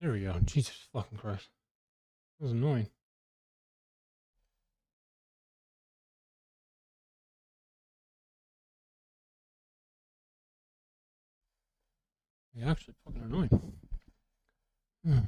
There we go. Jesus fucking Christ. That was annoying. Yeah, actually fucking annoying. Hmm.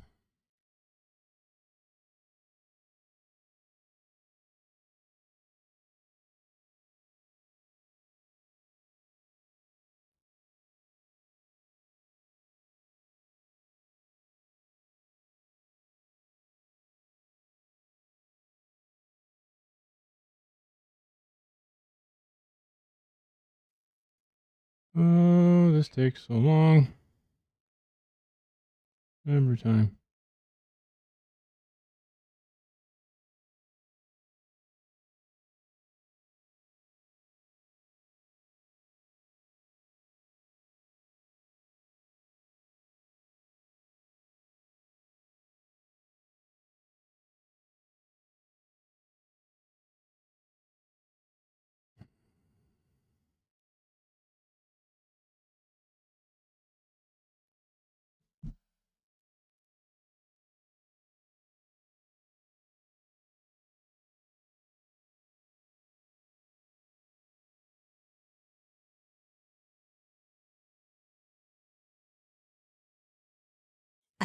Oh, this takes so long. Every time.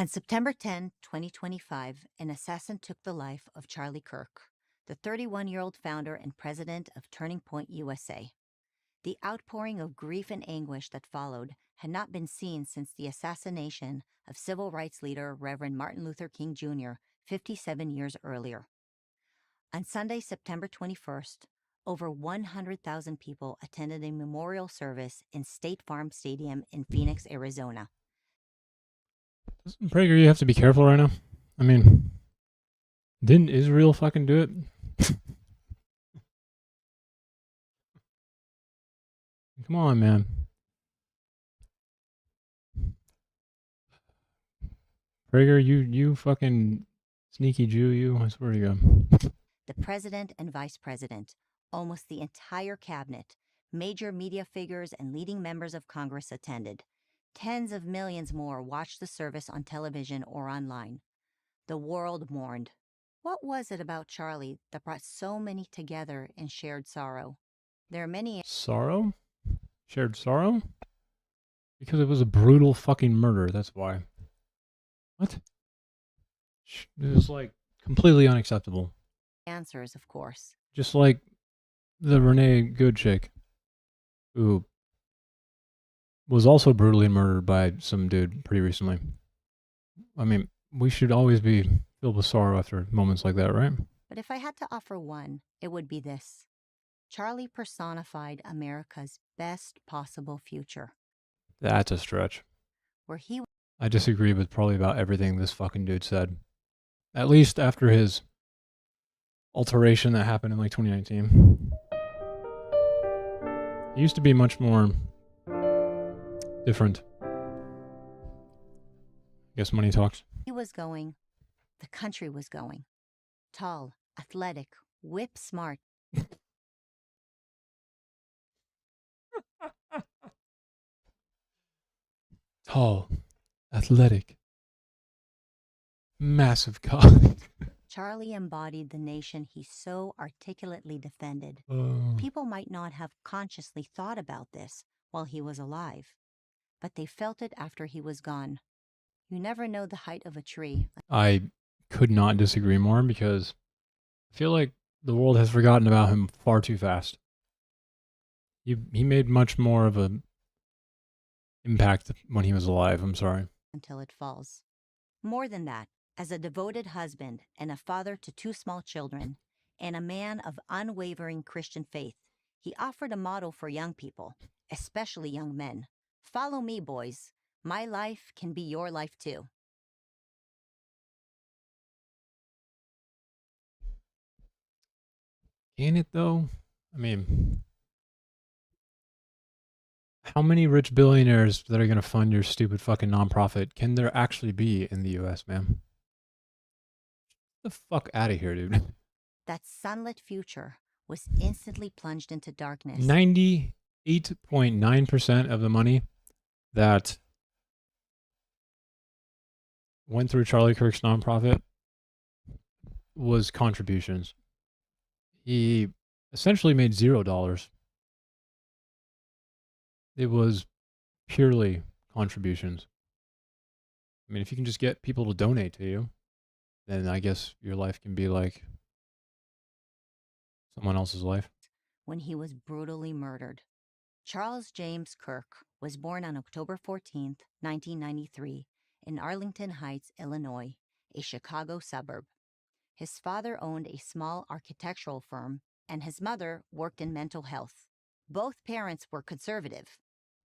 On September 10, 2025, an assassin took the life of Charlie Kirk, the 31-year-old founder and president of Turning Point USA. The outpouring of grief and anguish that followed had not been seen since the assassination of civil rights leader Reverend Martin Luther King Jr. 57 years earlier. On Sunday, September 21st, over 100,000 people attended a memorial service in State Farm Stadium in Phoenix, Arizona. Doesn't Prager, you have to be careful right now? I mean, didn't Israel fucking do it? Come on, man. Prager, you fucking sneaky Jew, you. I swear to God. The president and vice president, almost the entire cabinet, major media figures, and leading members of Congress attended. Tens of millions more watched the service on television or online. The world mourned. What was it about Charlie that brought so many together in shared sorrow? There are many. Sorrow? Shared sorrow? Because it was a brutal fucking murder, that's why. What? It was like completely unacceptable. Answers, of course. Just like the Renee Good chick, who was also brutally murdered by some dude pretty recently. I mean, we should always be filled with sorrow after moments like that, right? But if I had to offer one, it would be this. Charlie personified America's best possible future, That's a stretch. where he I disagree with probably about everything this fucking dude said. At least after his alteration that happened in like 2019. He used to be much more different. I guess money talks. was going, the country was going. Tall, athletic, whip smart. Tall, athletic, massive cock. Charlie embodied the nation he so articulately defended. Oh. People might not have consciously thought about this while he was alive, but they felt it after he was gone. You never know the height of a tree. I could not disagree more because I feel like the world has forgotten about him far too fast. He made much more of an impact when he was alive. I'm sorry. Until it falls. More than that, as a devoted husband and a father to 2 small children, and a man of unwavering Christian faith, he offered a model for young people, especially young men. Follow me, boys. My life can be your life too. Can it though? I mean, how many rich billionaires that are going to fund your stupid fucking nonprofit can there actually be in the US, man? Get the fuck out of here, dude. That sunlit future was instantly plunged into darkness. 98.9% of the money that went through Charlie Kirk's nonprofit was contributions. He essentially made $0. It was purely contributions. I mean, if you can just get people to donate to you, then I guess your life can be like someone else's life. when he was brutally murdered. Charles James Kirk was born on October 14, 1993, in Arlington Heights, Illinois, a Chicago suburb. His father owned a small architectural firm, and his mother worked in mental health. Both parents were conservative,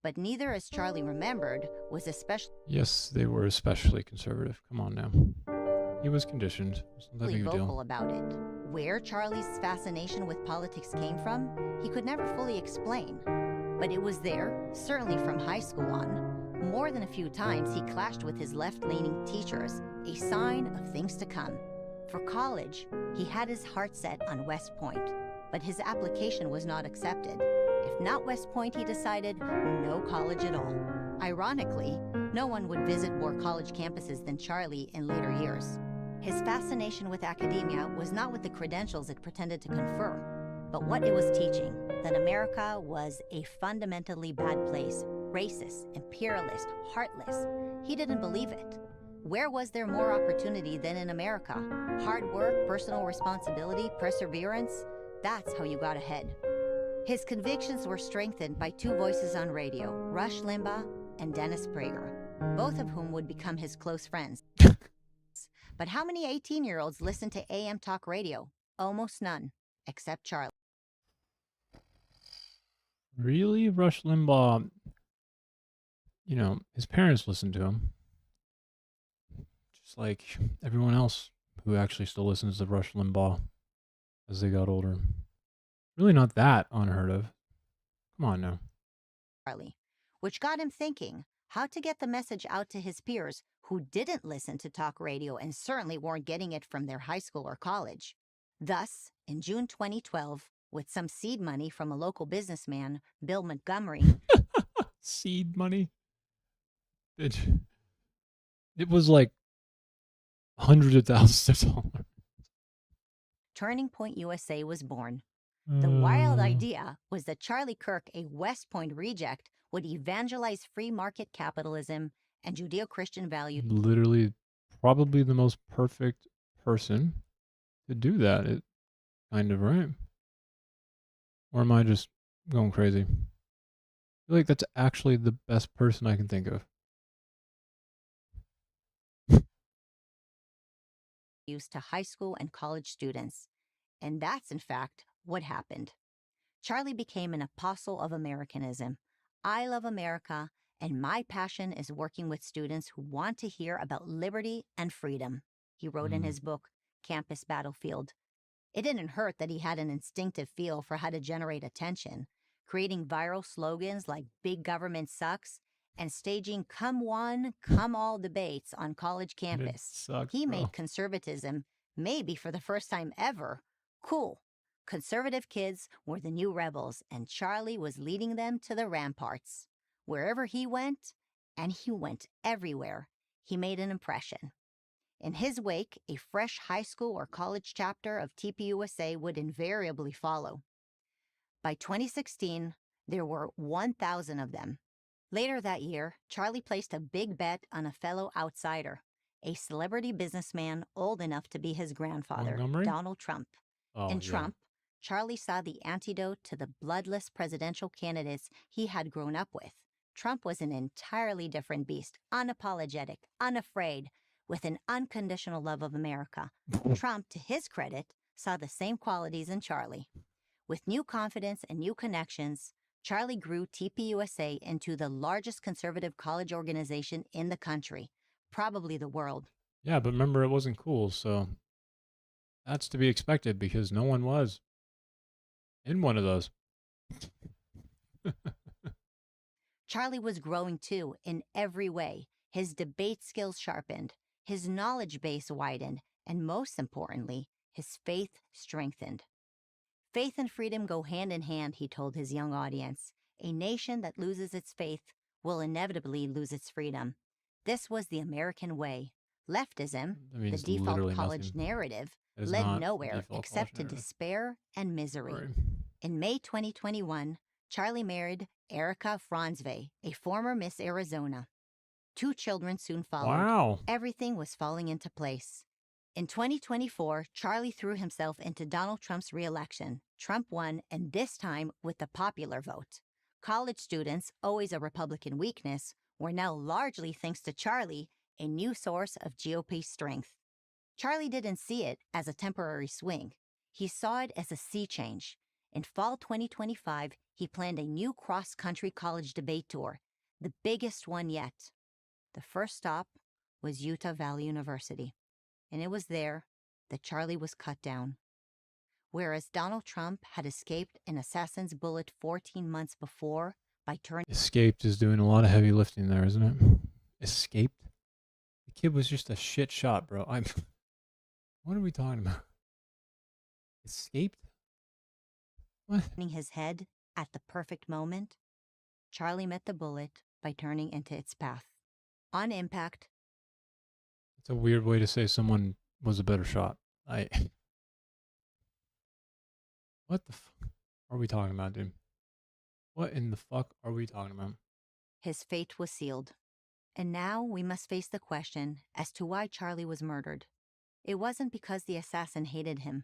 but neither, as Charlie remembered, was especially Yes, they were especially conservative. Come on now. He was conditioned. It's not that big of a vocal deal. about it. Where Charlie's fascination with politics came from, he could never fully explain. But it was there, certainly from high school on. More than a few times, he clashed with his left-leaning teachers, a sign of things to come. For college, he had his heart set on West Point, but his application was not accepted. If not West Point, he decided no college at all. Ironically, no one would visit more college campuses than Charlie in later years. His fascination with academia was not with the credentials it pretended to confer, but what it was teaching, that America was a fundamentally bad place, racist, imperialist, heartless. He didn't believe it. Where was there more opportunity than in America? Hard work, personal responsibility, perseverance, that's how you got ahead. His convictions were strengthened by two voices on radio, Rush Limbaugh and Dennis Prager, both of whom would become his close friends. But how many 18-year-olds listen to AM talk radio? Almost none, except Charlie. Really? Rush Limbaugh, you know, his parents listened to him. Just like everyone else who actually still listens to Rush Limbaugh as they got older. Really not that unheard of. Come on now. Charlie, which got him thinking how to get the message out to his peers who didn't listen to talk radio and certainly weren't getting it from their high school or college. Thus, in June 2012, with some seed money from a local businessman, Bill Montgomery, Seed money? It was like hundreds of thousands of dollars. Turning Point USA was born. The wild Uh, idea was that Charlie Kirk, a West Point reject, would evangelize free market capitalism and Judeo-Christian values. Literally, probably the most perfect person to do that. It kind of right. Or am I just going crazy? I feel like that's actually the best person I can think of. Used to high school and college students. And that's, in fact, what happened. Charlie became an apostle of Americanism. I love America, and my passion is working with students who want to hear about liberty and freedom, he wrote in his book, Campus Battlefield. It didn't hurt that he had an instinctive feel for how to generate attention, creating viral slogans like "Big Government Sucks" and staging "Come One, Come All" debates on college campus. Sucks, He bro. made conservatism, maybe for the first time ever, cool. Conservative kids were the new rebels, and Charlie was leading them to the ramparts. Wherever he went, and he went everywhere, he made an impression. In his wake, a fresh high school or college chapter of TPUSA would invariably follow. By 2016, there were 1,000 of them. Later that year, Charlie placed a big bet on a fellow outsider, a celebrity businessman old enough to be his grandfather, Montgomery? Donald Trump. Oh, In yeah. Trump, Charlie saw the antidote to the bloodless presidential candidates he had grown up with. Trump was an entirely different beast, unapologetic, unafraid, with an unconditional love of America. Trump, to his credit, saw the same qualities in Charlie. With new confidence and new connections, Charlie grew TPUSA into the largest conservative college organization in the country, probably the world. Yeah, but remember, it wasn't cool, so that's to be expected because no one was in one of those. Charlie was growing too in every way. His debate skills sharpened, his knowledge base widened, and most importantly, his faith strengthened. Faith and freedom go hand in hand, he told his young audience. A nation that loses its faith will inevitably lose its freedom. This was the American way. Leftism, That the means default literally college nothing. narrative, That is led not nowhere default except to college narrative. despair and misery. Right. In May 2021, Charlie married Erica Franzve, a former Miss Arizona. 2 children soon followed. Wow. Everything was falling into place. In 2024, Charlie threw himself into Donald Trump's re-election. Trump won, and this time with the popular vote. College students, always a Republican weakness, were now largely, thanks to Charlie, a new source of GOP strength. Charlie didn't see it as a temporary swing. He saw it as a sea change. In fall 2025, he planned a new cross-country college debate tour, the biggest one yet. The first stop was Utah Valley University, and it was there that Charlie was cut down. Whereas Donald Trump had escaped an assassin's bullet 14 months before by turning... Escaped is doing a lot of heavy lifting there, isn't it? Escaped? The kid was just a shit shot, bro. What are we talking about? Escaped? What? his head at the perfect moment, Charlie met the bullet by turning into its path. On impact... It's a weird way to say someone was a better shot. What the fuck are we talking about, dude? What in the fuck are we talking about? His fate was sealed. And now we must face the question as to why Charlie was murdered. It wasn't because the assassin hated him.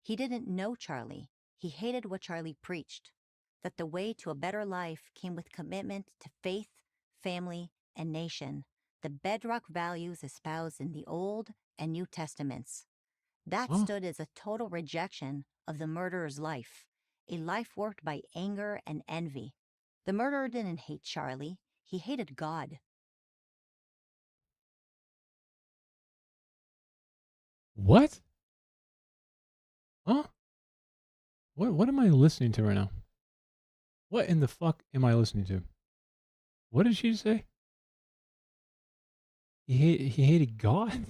He didn't know Charlie. He hated what Charlie preached, that the way to a better life came with commitment to faith, family, and nation, the bedrock values espoused in the Old and New Testaments. That stood as a total rejection of the murderer's life, a life warped by anger and envy. The murderer didn't hate Charlie. He hated God. What? Huh? What am I listening to right now? What in the fuck am I listening to? What did she say? He hated God?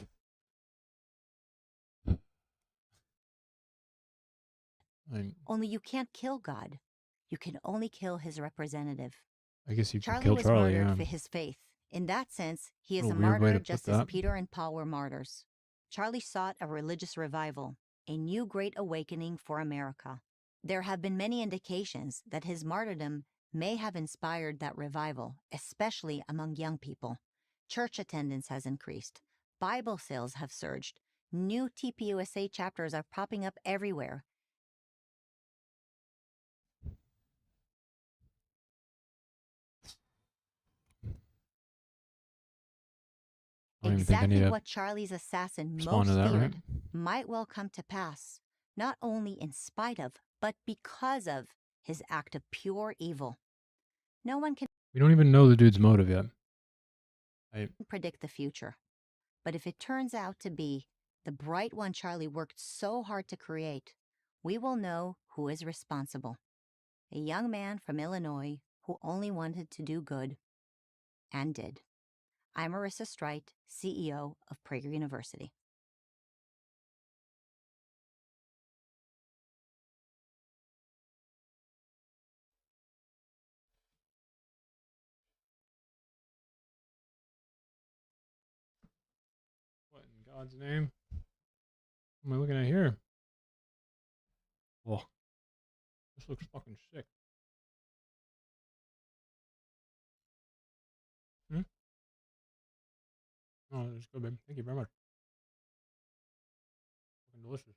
Only you can't kill God. You can only kill his representative. I guess you can Charlie kill was Charlie, murdered yeah. for his faith. In that sense, he is What a a weird way martyr to just put as that. Peter and Paul were martyrs. Charlie sought a religious revival, a new great awakening for America. There have been many indications that his martyrdom may have inspired that revival, especially among young people. Church attendance has increased. Bible sales have surged. New TPUSA chapters are popping up everywhere. I don't even think I need Exactly to what Charlie's assassin respond most to that, feared right? might well come to pass, not only in spite of, but because of his act of pure evil. No one can We don't even know the dude's motive yet. predict the future. But if it turns out to be the bright one Charlie worked so hard to create, we will know who is responsible. A young man from Illinois who only wanted to do good, and did. I'm Marissa Streit, CEO of Prager University. What in God's name? What am I looking at here? Well, this looks fucking sick. Oh, that's good, babe. Thank you very much. Fucking delicious.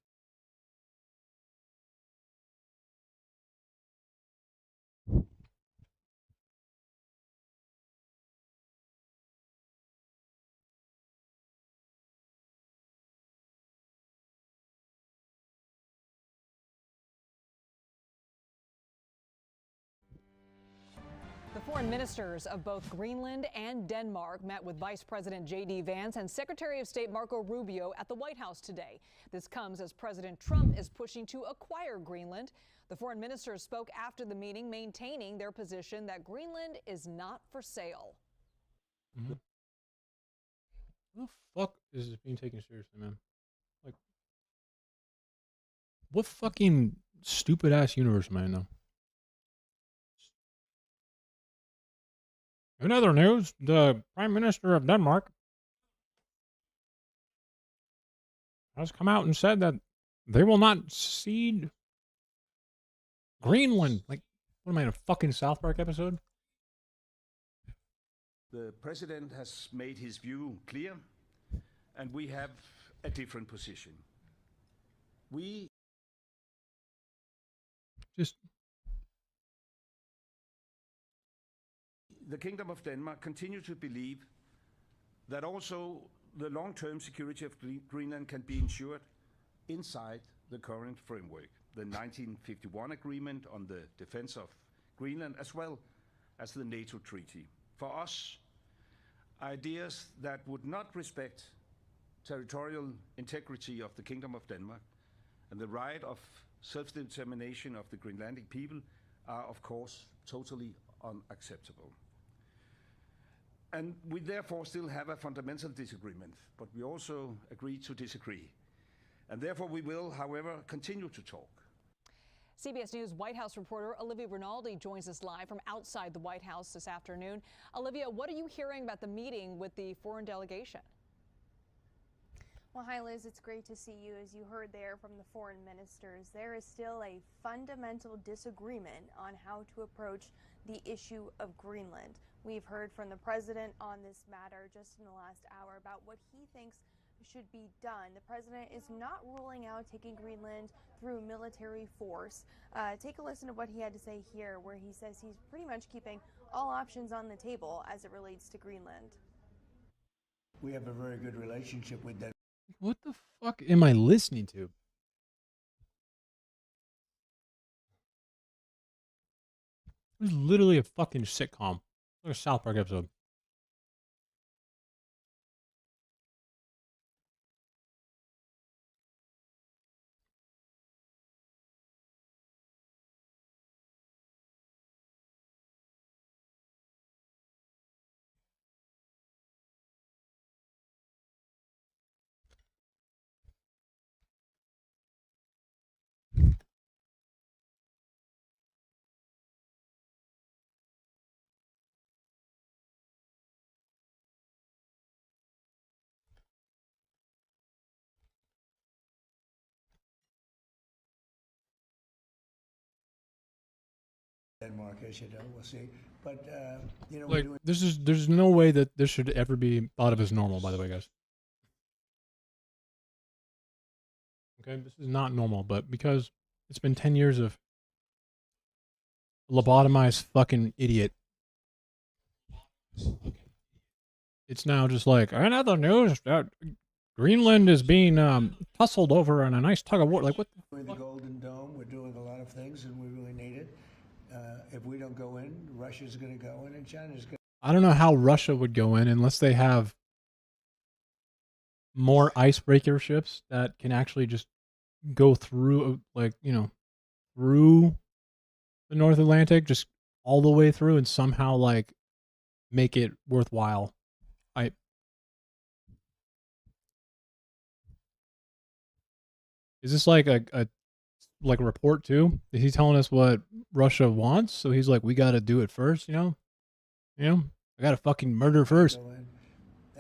The foreign ministers of both Greenland and Denmark met with Vice President J.D. Vance and Secretary of State Marco Rubio at the White House today. This comes as President Trump is pushing to acquire Greenland. The foreign ministers spoke after the meeting, maintaining their position that Greenland is not for sale. Mm-hmm. What the fuck is this being taken seriously, man? Like, what fucking stupid ass universe am I in now? In other news, the Prime Minister of Denmark has come out and said that they will not cede Greenland. Like, what am I in a fucking South Park episode? The president has made his view clear, and we have a different position. We Just the Kingdom of Denmark continue to believe that also the long-term security of Greenland can be ensured inside the current framework, the 1951 agreement on the defense of Greenland, as well as the NATO treaty. For us, ideas that would not respect territorial integrity of the Kingdom of Denmark and the right of self-determination of the Greenlandic people are, of course, totally unacceptable. And we therefore still have a fundamental disagreement, but we also agree to disagree. And therefore we will, however, continue to talk. CBS News White House reporter Olivia Rinaldi joins us live from outside the White House this afternoon. Olivia, what are you hearing about the meeting with the foreign delegation? Well, hi, Liz. It's great to see you. As you heard there from the foreign ministers, there is still a fundamental disagreement on how to approach the issue of Greenland. We've heard from the president on this matter just in the last hour about what he thinks should be done. The president is not ruling out taking Greenland through military force. Take a listen to what he had to say here, where he says he's pretty much keeping all options on the table as it relates to Greenland. We have a very good relationship with them. what the fuck am I listening to? It was literally a fucking sitcom, like a South Park episode. Denmark, as you know, we'll see. But you know, Like, there's no way that this should ever be thought of as normal, by the way, guys. Okay, this is not normal, but because it's been 10 years of lobotomized fucking idiot, it's now just like, another news that Greenland is being tussled over in a nice tug of war. Like, what the doing the fuck? Golden Dome, we're doing a lot of things, and we really need it. If we don't go in, Russia's going to go in, and China's going. I don't know how Russia would go in unless they have more icebreaker ships that can actually just go through, like, you know, through the North Atlantic, just all the way through, and somehow like make it worthwhile. Is this like a report too? Is he telling us what Russia wants? So he's like, we got to do it first, you know? I got to fucking murder first. Go in,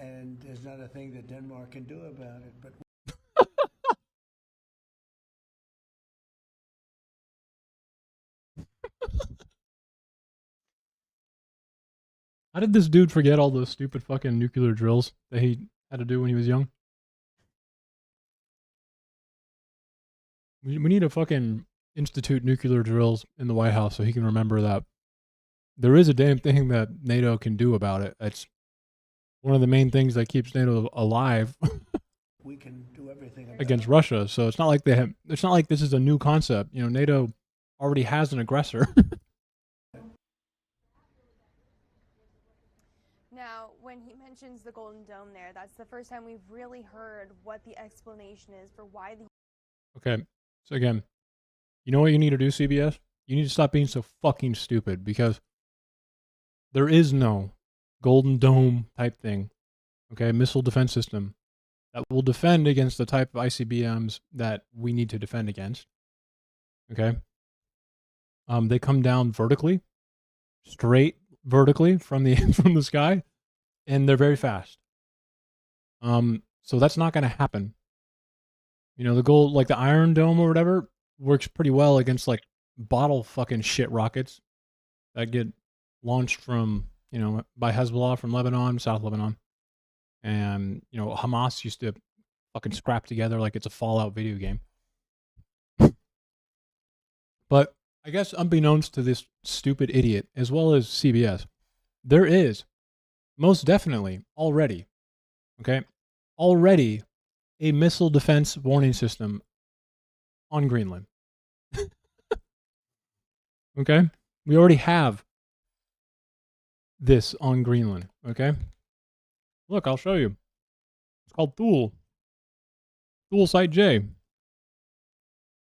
and there's not a thing that Denmark can do about it. But How did this dude forget all those stupid fucking nuclear drills that he had to do when he was young? We need to fucking institute nuclear drills in the White House so he can remember that there is a damn thing that NATO can do about it. It's one of the main things that keeps NATO alive we can do everything about against it. Russia. So it's not like it's not like this is a new concept. You know, NATO already has an aggressor. Now, when he mentions the Golden Dome there, that's the first time we've really heard what the explanation is for why the Okay. So again, you know what you need to do, CBS? You need to stop being so fucking stupid, because there is no Golden Dome type thing. Okay, missile defense system that will defend against the type of ICBMs that we need to defend against. Okay. They come down vertically, straight vertically from the from the sky, and they're very fast. So that's not going to happen. You know, the gold, like the Iron Dome or whatever, works pretty well against like bottle fucking shit rockets that get launched from, you know, by Hezbollah from Lebanon, South Lebanon. And, you know, Hamas used to fucking scrap together like it's a Fallout video game. But I guess unbeknownst to this stupid idiot, as well as CBS, there is most definitely already, okay, already a missile defense warning system on Greenland. Okay? We already have this on Greenland, okay? Look, I'll show you. It's called Thule. Thule Site J.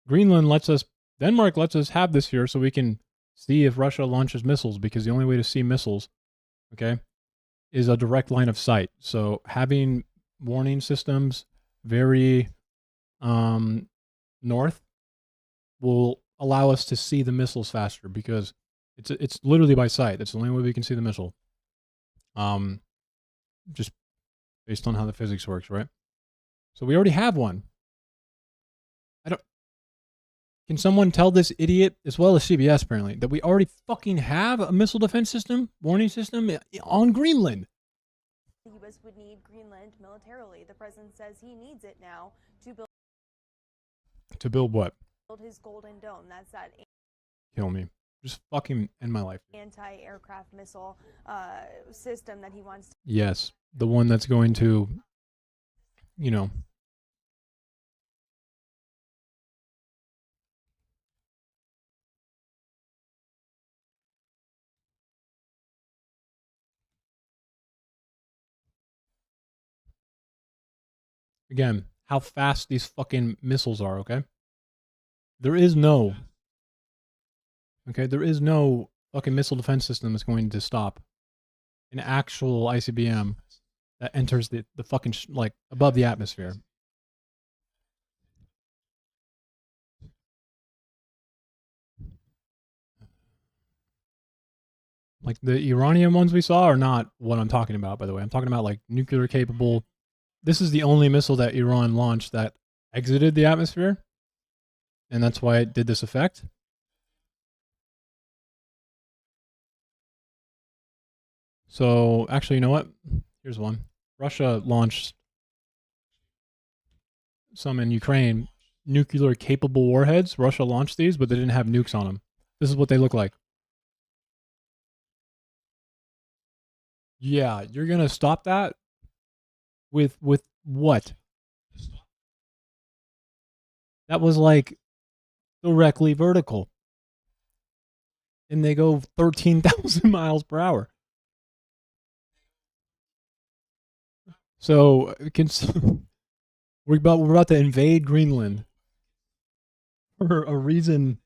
Greenland lets us, Denmark lets us have this here so we can see if Russia launches missiles, because the only way to see missiles, okay, is a direct line of sight. So having warning systems very north will allow us to see the missiles faster, because it's literally by sight. That's the only way we can see the missile. Just based on how the physics works, right? So we already have one. Can someone tell this idiot, as well as CBS apparently, that we already fucking have a missile defense system, warning system on Greenland? The U.S. would need Greenland militarily. The president says he needs it now to build. To build what? Build his Golden Dome. That's that. Kill me. Just fucking end my life. Anti-aircraft missile system that he wants. Yes, the one that's going to, you know. Again, how fast these fucking missiles are, okay? There is no fucking missile defense system that's going to stop an actual ICBM that enters the fucking, like, above the atmosphere. Like, the Iranian ones we saw are not what I'm talking about, by the way. I'm talking about, like, nuclear capable. This is the only missile that Iran launched that exited the atmosphere, and that's why it did this effect. So, actually, you know what? Here's one. Russia launched some in Ukraine, nuclear capable warheads. Russia launched these, but they didn't have nukes on them. This is what they look like. Yeah, you're going to stop that? With what? That was like directly vertical. And they go 13,000 miles per hour. So we're about to invade Greenland for a reason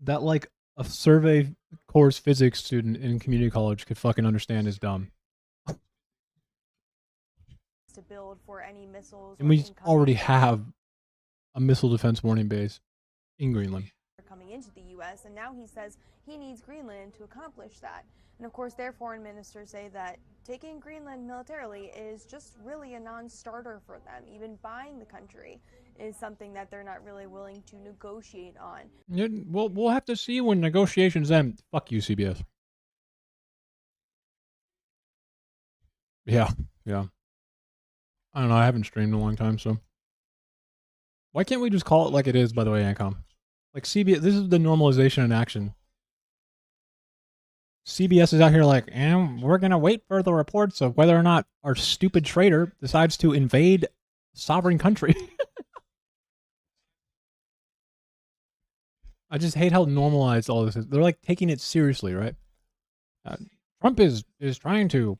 that, like, a survey course physics student in community college could fucking understand is dumb. To build for any missiles. And we already have a missile defense warning base in Greenland. Coming into the U.S., and now he says he needs Greenland to accomplish that. And of course, their foreign ministers say that taking Greenland militarily is just really a non-starter for them. Even buying the country is something that they're not really willing to negotiate on. Yeah, we'll have to see when negotiations end. Fuck you, CBS. Yeah. I don't know. I haven't streamed in a long time, so. Why can't we just call it like it is, by the way, Ancom? Like, CBS, this is the normalization in action. CBS is out here like, we're going to wait for the reports of whether or not our stupid traitor decides to invade a sovereign country. I just hate how normalized all this is. They're like taking it seriously, right? Trump is trying to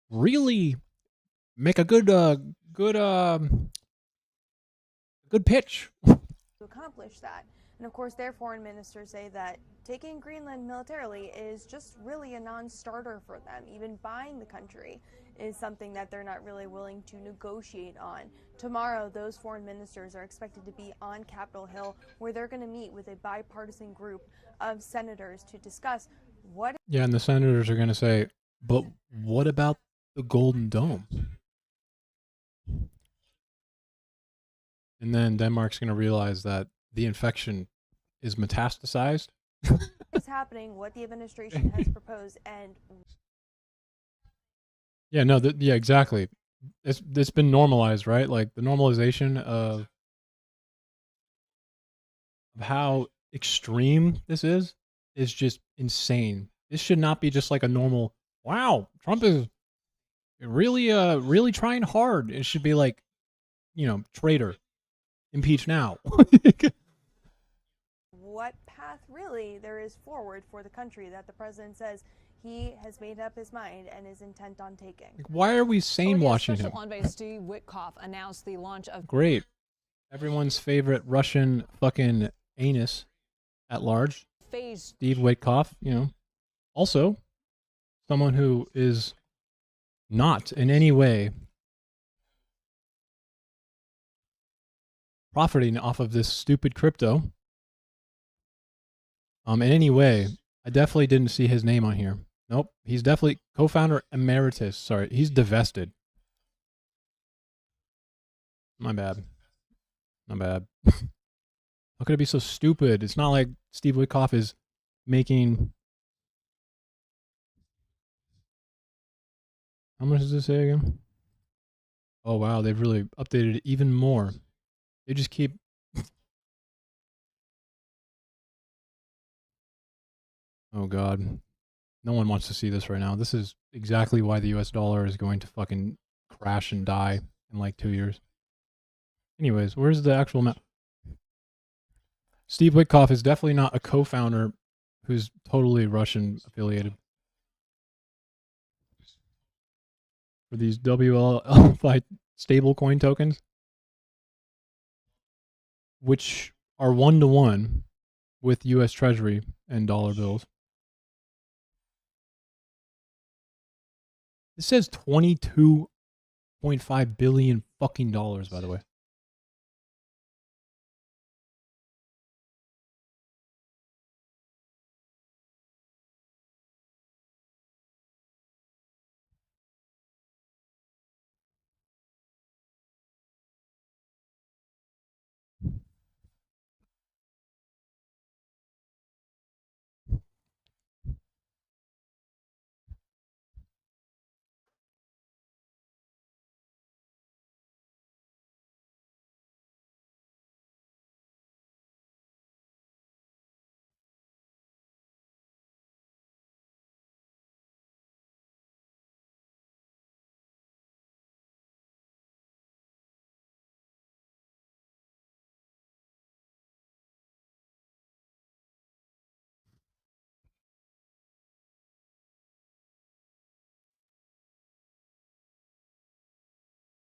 really make a good pitch to accomplish that. And of course, their foreign ministers say that taking Greenland militarily is just really a non-starter for them. Even buying the country is something that they're not really willing to negotiate on. Tomorrow, those foreign ministers are expected to be on Capitol Hill, where they're going to meet with a bipartisan group of senators to discuss what. Yeah, and the senators are going to say, but what about the Golden Dome? And then Denmark's going to realize that the infection is metastasized. is happening, what the administration has proposed, and Yeah, no, yeah, exactly. It's been normalized, right? Like the normalization of how extreme this is just insane. This should not be just like a normal, wow, Trump is really trying hard. It should be like, traitor, impeach now. what path really there is forward for the country that the president says he has made up his mind and is intent on taking. Like, why are we sane watching him? Special Envoy Steve Witkoff announced the launch of Great. Everyone's favorite Russian fucking anus at large. phase Steve Witkoff, also someone who is not in any way profiting off of this stupid crypto. In any way, I definitely didn't see his name on here. Nope, he's definitely co-founder emeritus. Sorry, he's divested. My bad. Not bad. How could it be so stupid? It's not like Steve Witkoff is making... How much does this say again? Oh, wow. They've really updated it even more. They just keep... Oh, God. No one wants to see this right now. This is exactly why the US dollar is going to fucking crash and die in like 2 years. Anyways, where's the actual map? Steve Witkoff is definitely not a co-founder who's totally Russian affiliated. For these WLFI stablecoin tokens, which are 1-to-1 with US Treasury and dollar bills. This says $22.5 billion fucking dollars, by the way.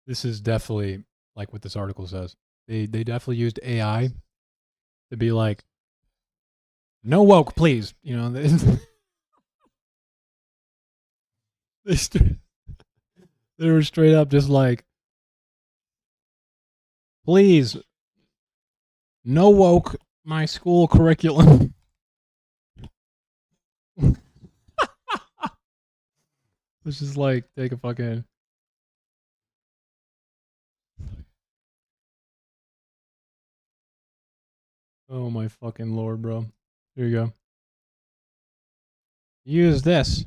This is definitely like what this article says. They definitely used AI to be like, no woke, please. They were straight up just like, please, no woke my school curriculum. It's just like, take a fucking... Oh my fucking lord, bro. Here you go. Use this.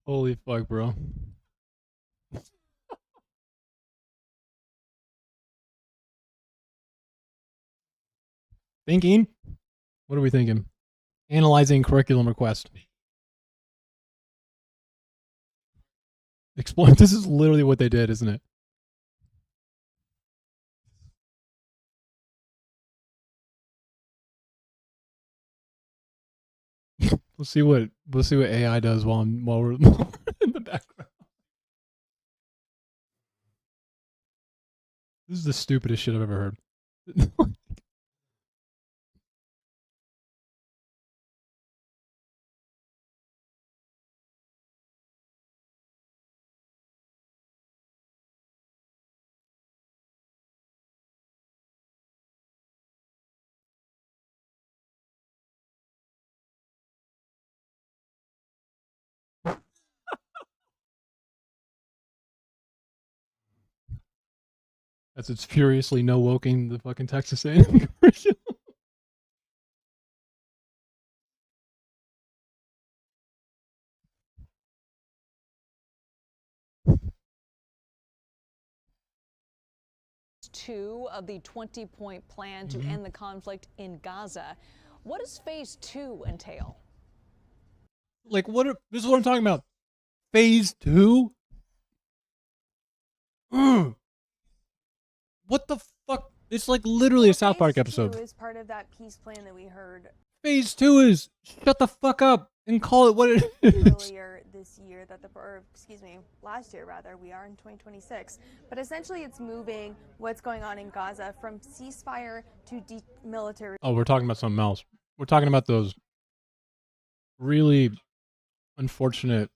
Holy fuck, bro. Thinking? What are we thinking? Analyzing curriculum request. Explain. This is literally what they did, isn't it? We'll see what AI does while we're in the background. This is the stupidest shit I've ever heard. As it's furiously no woking the fucking Texas A&M commercial. Two of the 20-point plan to end the conflict in Gaza. What does phase 2 entail? Like, this is what I'm talking about. Phase 2? What the fuck? It's like literally a South Park episode. Phase 2 is part of that peace plan that we heard Phase 2 is shut the fuck up and call it what it is. earlier this year last year rather. We are in 2026. But essentially it's moving what's going on in Gaza from ceasefire to demilitarization. Oh, we're talking about something else. We're talking about those really unfortunate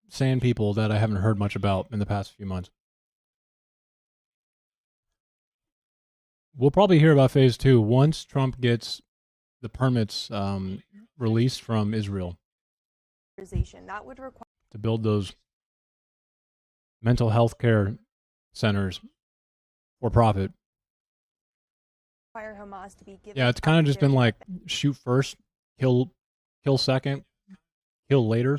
sand people that I haven't heard much about in the past few months. We'll probably hear about phase 2 once Trump gets the permits released from Israel. That would require To build those mental health care centers for profit. Hamas to be given. Yeah, it's kind of just been like shoot first, kill second, kill later.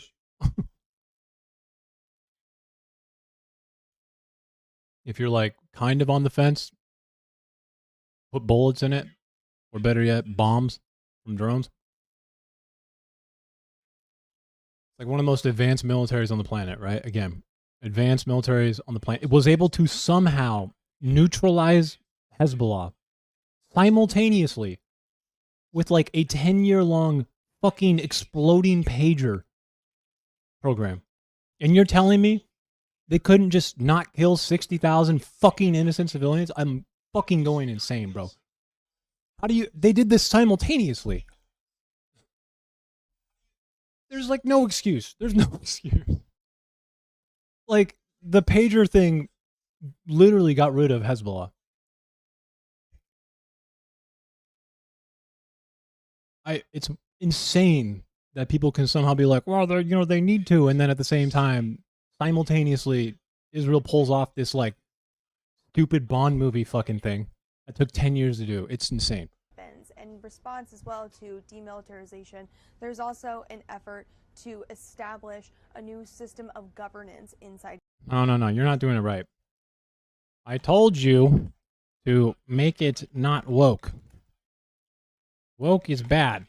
If you're like kind of on the fence, put bullets in it, or better yet, bombs from drones. It's like one of the most advanced militaries on the planet, right? Again, advanced militaries on the planet. It was able to somehow neutralize Hezbollah simultaneously with like a 10-year-long fucking exploding pager program. And you're telling me they couldn't just not kill 60,000 fucking innocent civilians? I'm fucking going insane, bro. They did this simultaneously. There's like no excuse. There's no excuse. Like the pager thing literally got rid of Hezbollah. It's insane that people can somehow be like, well, they need to, and then at the same time, simultaneously, Israel pulls off this like stupid Bond movie fucking thing that took 10 years to do. It's insane. In response as well to demilitarization, there's also an effort to establish a new system of governance inside. No, you're not doing it right. I told you to make it not woke. Woke is bad.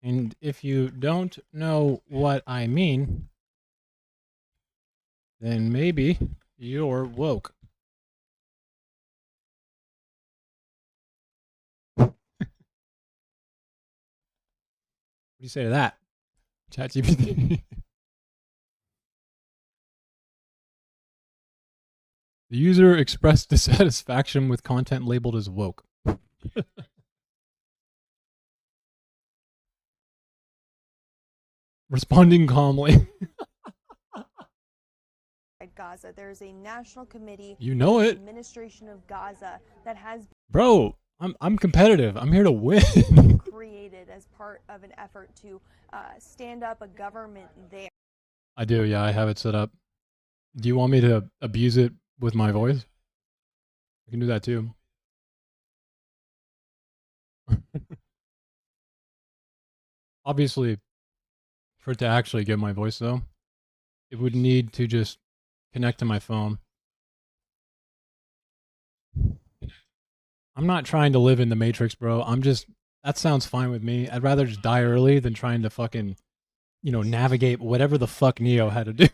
And if you don't know what I mean, then maybe you're woke. What do you say to that, ChatGPT? The user expressed dissatisfaction with content labeled as woke. Responding calmly. At Gaza, there's a national committee. You know it. Administration of Gaza that has Bro, I'm competitive. I'm here to win. created as part of an effort to stand up a government there. I do, yeah, I have it set up. Do you want me to abuse it with my voice? I can do that too. Obviously, for it to actually get my voice though, it would need to just connect to my phone. I'm not trying to live in the Matrix, bro. That sounds fine with me. I'd rather just die early than trying to fucking, navigate whatever the fuck Neo had to do.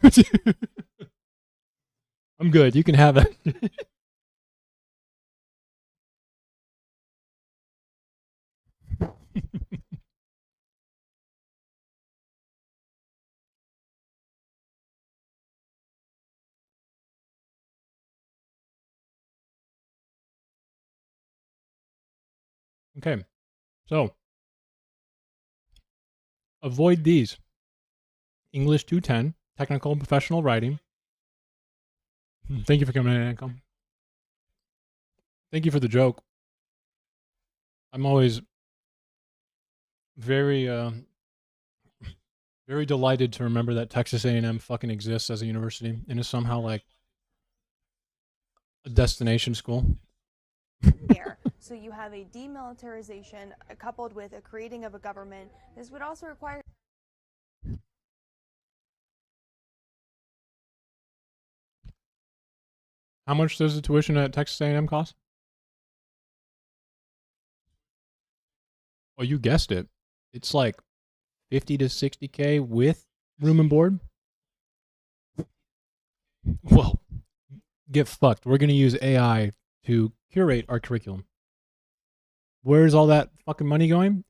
I'm good. You can have it. Okay. So, avoid these. English 210, technical and professional writing. Thank you for coming in, Ancom. Thank you for the joke. I'm always very, very delighted to remember that Texas A&M fucking exists as a university and is somehow like A destination school. Here. So you have a demilitarization coupled with a creating of a government. This would also require How much does the tuition at Texas A&M cost? Oh, you guessed it. It's like 50 to 60K with room and board. Well, get fucked. We're going to use AI to curate our curriculum. Where's all that fucking money going?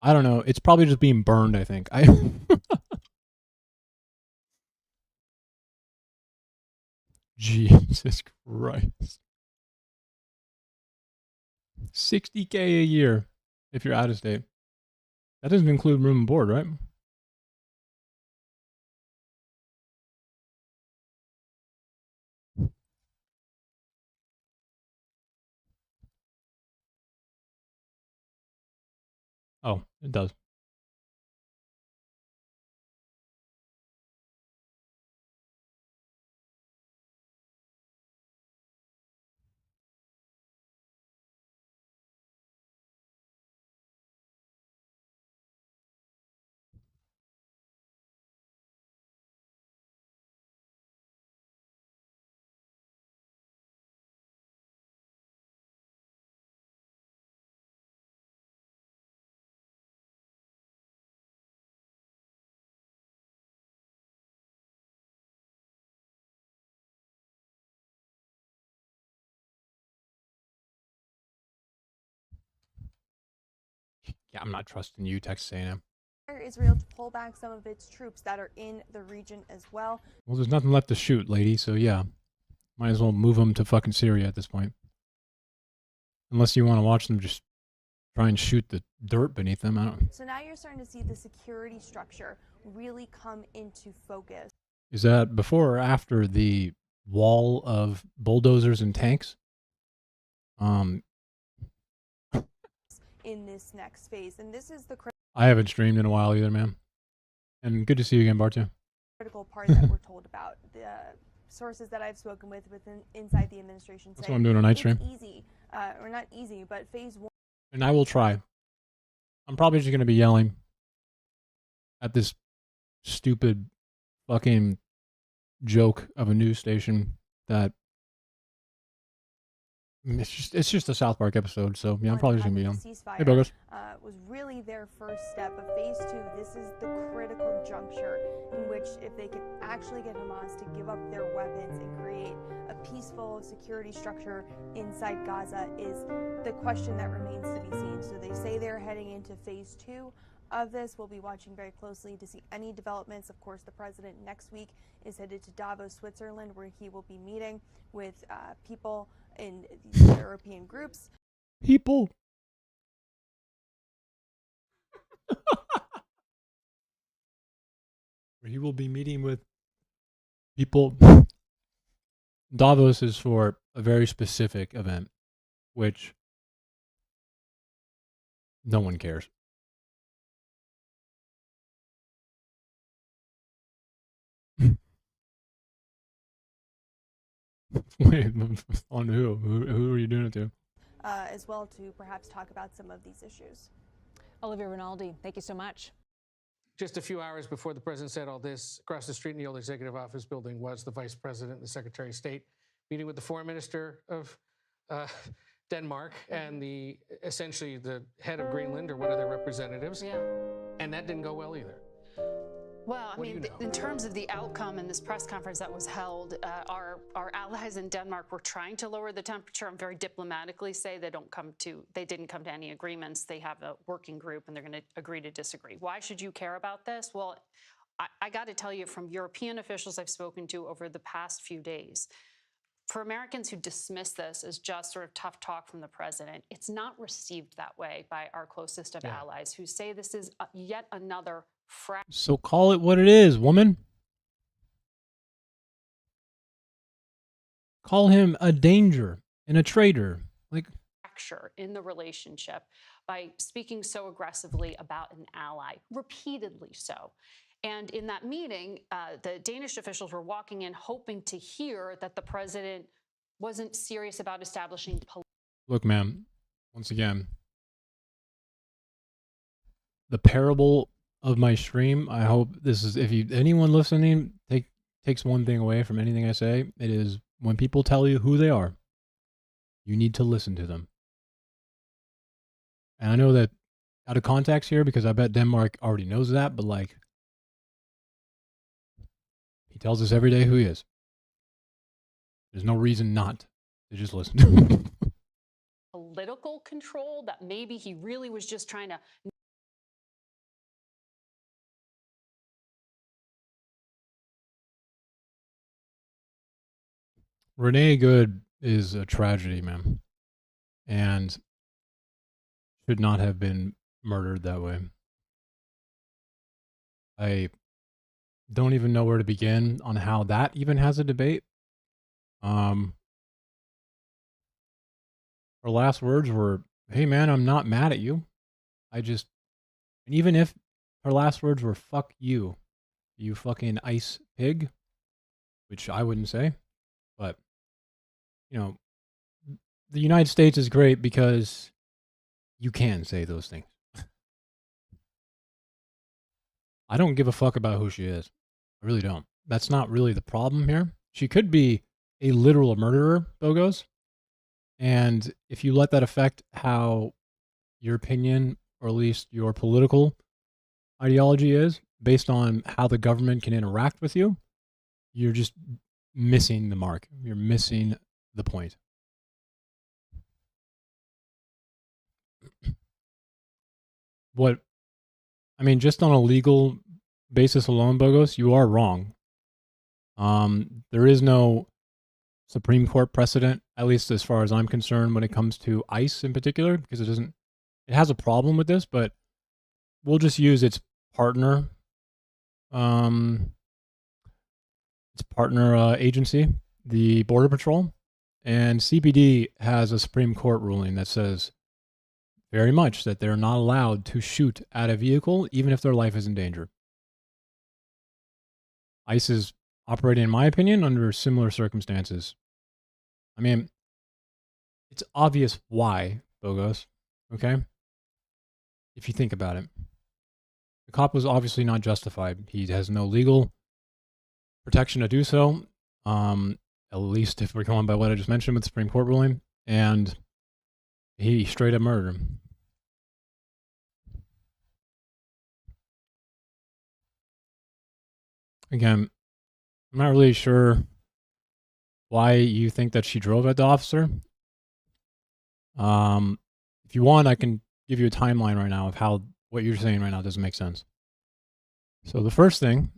I don't know. It's probably just being burned, I think. Jesus Christ. 60K a year if you're out of state. That doesn't include room and board, right? Oh, it does. Yeah, I'm not trusting you, Texas A&M. Israel to pull back some of its troops that are in the region as well. Well, there's nothing left to shoot, lady, so yeah. Might as well move them to fucking Syria at this point. Unless you want to watch them just try and shoot the dirt beneath them. I don't. So now you're starting to see the security structure really come into focus. Is that before or after the wall of bulldozers and tanks? In this next phase, and this is the I haven't streamed in a while either, man. And good to see you again, Bartu. critical part that we're told about. The sources that I've spoken with within inside the administration That's say what I'm doing on night stream. it's easy, or not easy, but phase one. And I will try. I'm probably just going to be yelling at this stupid fucking joke of a news station that it's just a South Park episode. So yeah, I'm probably just going to be yelling. Hey, Bogus. Was really their first step of phase two. This is the critical juncture in which, if they can actually get Hamas to give up their weapons and create a peaceful security structure inside Gaza, is the question that remains to be seen. So they say they're heading into phase two of this. We'll be watching very closely to see any developments. Of course, the president next week is headed to Davos, Switzerland, where he will be meeting with people in these European groups. People. Where he will be meeting with people. Davos is for a very specific event, which no one cares. Wait, on who? Who are you doing it to? As well, to perhaps talk about some of these issues. Olivia Rinaldi, thank you so much. Just a few hours before the president said all this, across the street in the old executive office building was the vice president and the secretary of state meeting with the foreign minister of Denmark and essentially the head of Greenland or one of their representatives. Yeah. And that didn't go well either. Well, I What do mean, you know? in terms of the outcome in this press conference that was held, our allies in Denmark were trying to lower the temperature and very diplomatically say they didn't come to any agreements. They have a working group and they're going to agree to disagree. Why should you care about this? Well, I got to tell you, from European officials I've spoken to over the past few days, for Americans who dismiss this as just sort of tough talk from the president, it's not received that way by our closest of allies, who say this is yet another So call it what it is, woman. Call him a danger and a traitor. fracture in the relationship by speaking so aggressively about an ally, repeatedly so. And in that meeting, the Danish officials were walking in hoping to hear that the president wasn't serious about establishing Look, ma'am, once again, the parable of my stream, I hope this is, if anyone listening takes one thing away from anything I say, it is when people tell you who they are, you need to listen to them. And I know that out of context here, because I bet Denmark already knows that, but like, he tells us every day who he is. There's no reason not to just listen to him. political control, that maybe he really was just trying to Renee Good is a tragedy, man. And should not have been murdered that way. I don't even know where to begin on how that even has a debate. Her last words were, "Hey man, I'm not mad at you. And even if her last words were, fuck you, you fucking ice pig," which I wouldn't say, but, you know, the United States is great because you can say those things. I don't give a fuck about who she is. I really don't. That's not really the problem here. She could be a literal murderer, Bogos. And if you let that affect how your opinion, or at least your political ideology is, based on how the government can interact with you, you're just missing the mark. You're missing the point. Just on a legal basis alone, Bogos, you are wrong. There is no Supreme Court precedent, at least as far as I'm concerned, when it comes to ICE in particular, because it has a problem with this, but we'll just use its partner agency, the Border Patrol, and CBD has a Supreme Court ruling that says very much that they're not allowed to shoot at a vehicle, even if their life is in danger. ICE is operating, in my opinion, under similar circumstances. I mean, it's obvious why, Bogos, okay? If you think about it. The cop was obviously not justified. He has no legal protection to do so, at least if we're going by what I just mentioned with the Supreme Court ruling, and he straight up murdered him. Again, I'm not really sure why you think that she drove at the officer. If you want, I can give you a timeline right now of how what you're saying right now doesn't make sense. So the first thing,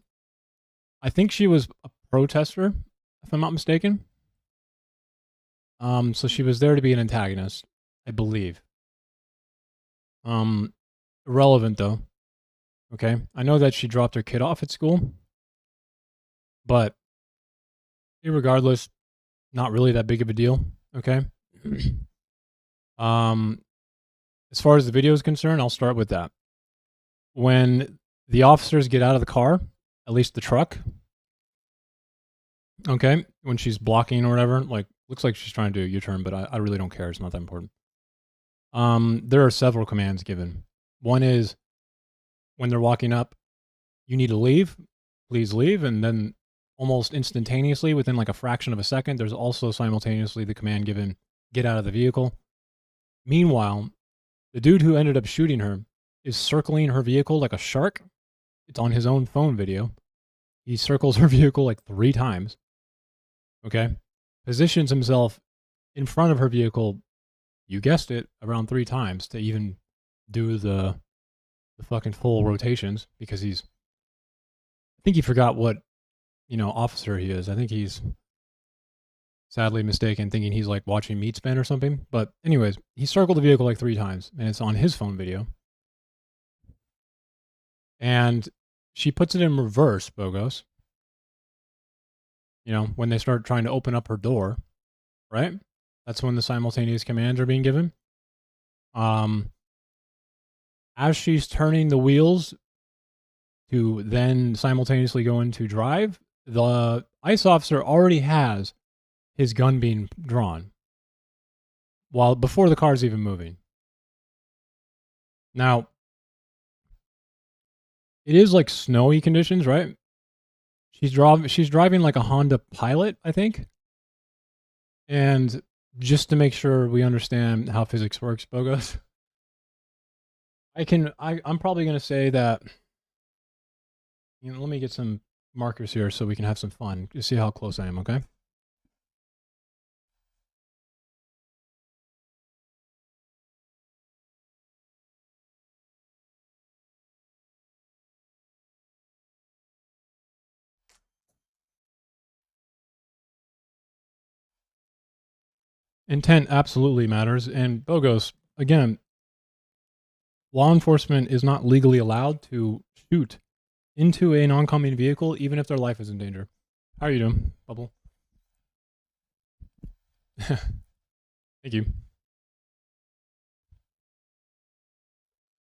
I think she was a protester, if I'm not mistaken. So she was there to be an antagonist, I believe. Irrelevant though. Okay. I know that she dropped her kid off at school, but irregardless, not really that big of a deal. Okay. As far as the video is concerned, I'll start with that. When the officers get out of the car, at least the truck, okay, when she's blocking or whatever, like, looks like she's trying to do a U-turn, but I really don't care. It's not that important. There are several commands given. One is when they're walking up, you need to leave, please leave. And then almost instantaneously, within like a fraction of a second, there's also simultaneously the command given, get out of the vehicle. Meanwhile, the dude who ended up shooting her is circling her vehicle like a shark. It's on his own phone video. He circles her vehicle like 3 times. Okay? Positions himself in front of her vehicle, you guessed it, around 3 times to even do the fucking full rotations, because I think he forgot what, officer he is. I think he's sadly mistaken, thinking he's like watching Meat Spin or something. But anyways, he circled the vehicle like 3 times, and it's on his phone video. And she puts it in reverse, Bogos. When they start trying to open up her door, right? That's when the simultaneous commands are being given. As she's turning the wheels to then simultaneously go into drive, the ICE officer already has his gun being drawn while before the car's even moving. Now, it is like snowy conditions, right? She's driving like a Honda Pilot, I think. And just to make sure we understand how physics works, Bogos, I'm probably going to say that, let me get some markers here so we can have some fun to see how close I am, okay? Intent absolutely matters. And Bogos, again, law enforcement is not legally allowed to shoot into an oncoming vehicle, even if their life is in danger. How are you doing, Bubble? Thank you.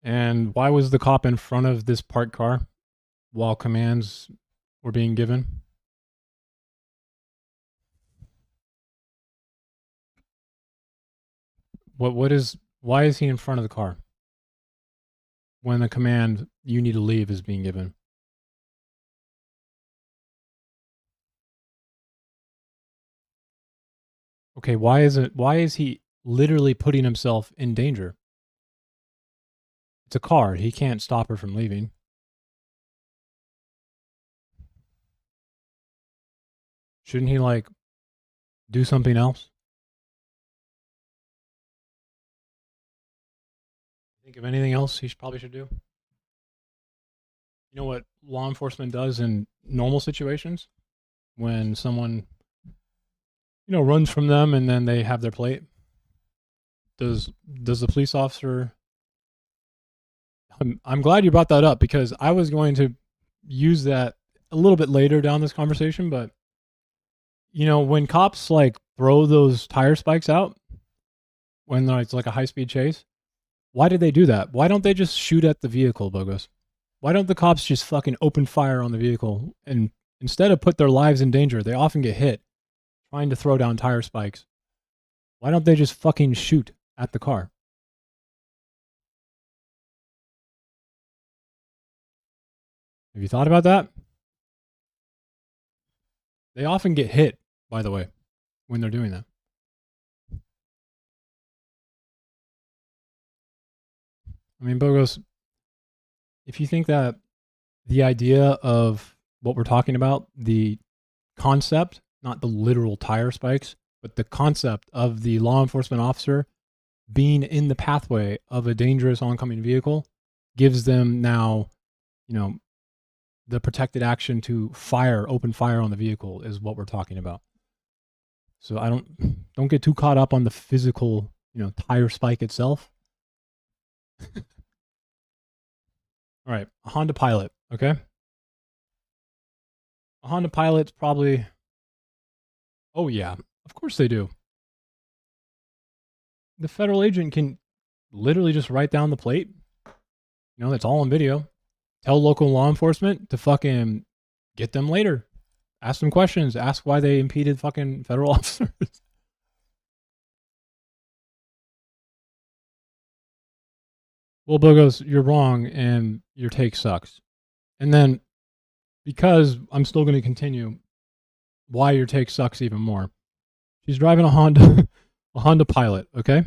And why was the cop in front of this parked car while commands were being given? Why is he in front of the car when the command, you need to leave, is being given? Okay, why is he literally putting himself in danger? It's a car. He can't stop her from leaving. Shouldn't he like do something else? Think of anything else he probably should do? You know what law enforcement does in normal situations when someone, runs from them and then they have their plate? Does the police officer? I'm glad you brought that up because I was going to use that a little bit later down this conversation, but when cops like throw those tire spikes out when it's like a high-speed chase, why did they do that? Why don't they just shoot at the vehicle, Bogos? Why don't the cops just fucking open fire on the vehicle and instead of put their lives in danger, they often get hit trying to throw down tire spikes. Why don't they just fucking shoot at the car? Have you thought about that? They often get hit, by the way, when they're doing that. I mean, Bogos, if you think that the idea of what we're talking about, the concept, not the literal tire spikes, but the concept of the law enforcement officer being in the pathway of a dangerous oncoming vehicle gives them now, the protected action to open fire on the vehicle is what we're talking about. So I don't get too caught up on the physical, tire spike itself. All right, a Honda Pilot, okay? A Honda Pilot's probably... Oh, yeah, of course they do. The federal agent can literally just write down the plate. That's all on video. Tell local law enforcement to fucking get them later. Ask them questions. Ask why they impeded fucking federal officers. Well, Bogos, you're wrong and your take sucks. And then, because I'm still going to continue, why your take sucks even more. She's driving a Honda Pilot, okay?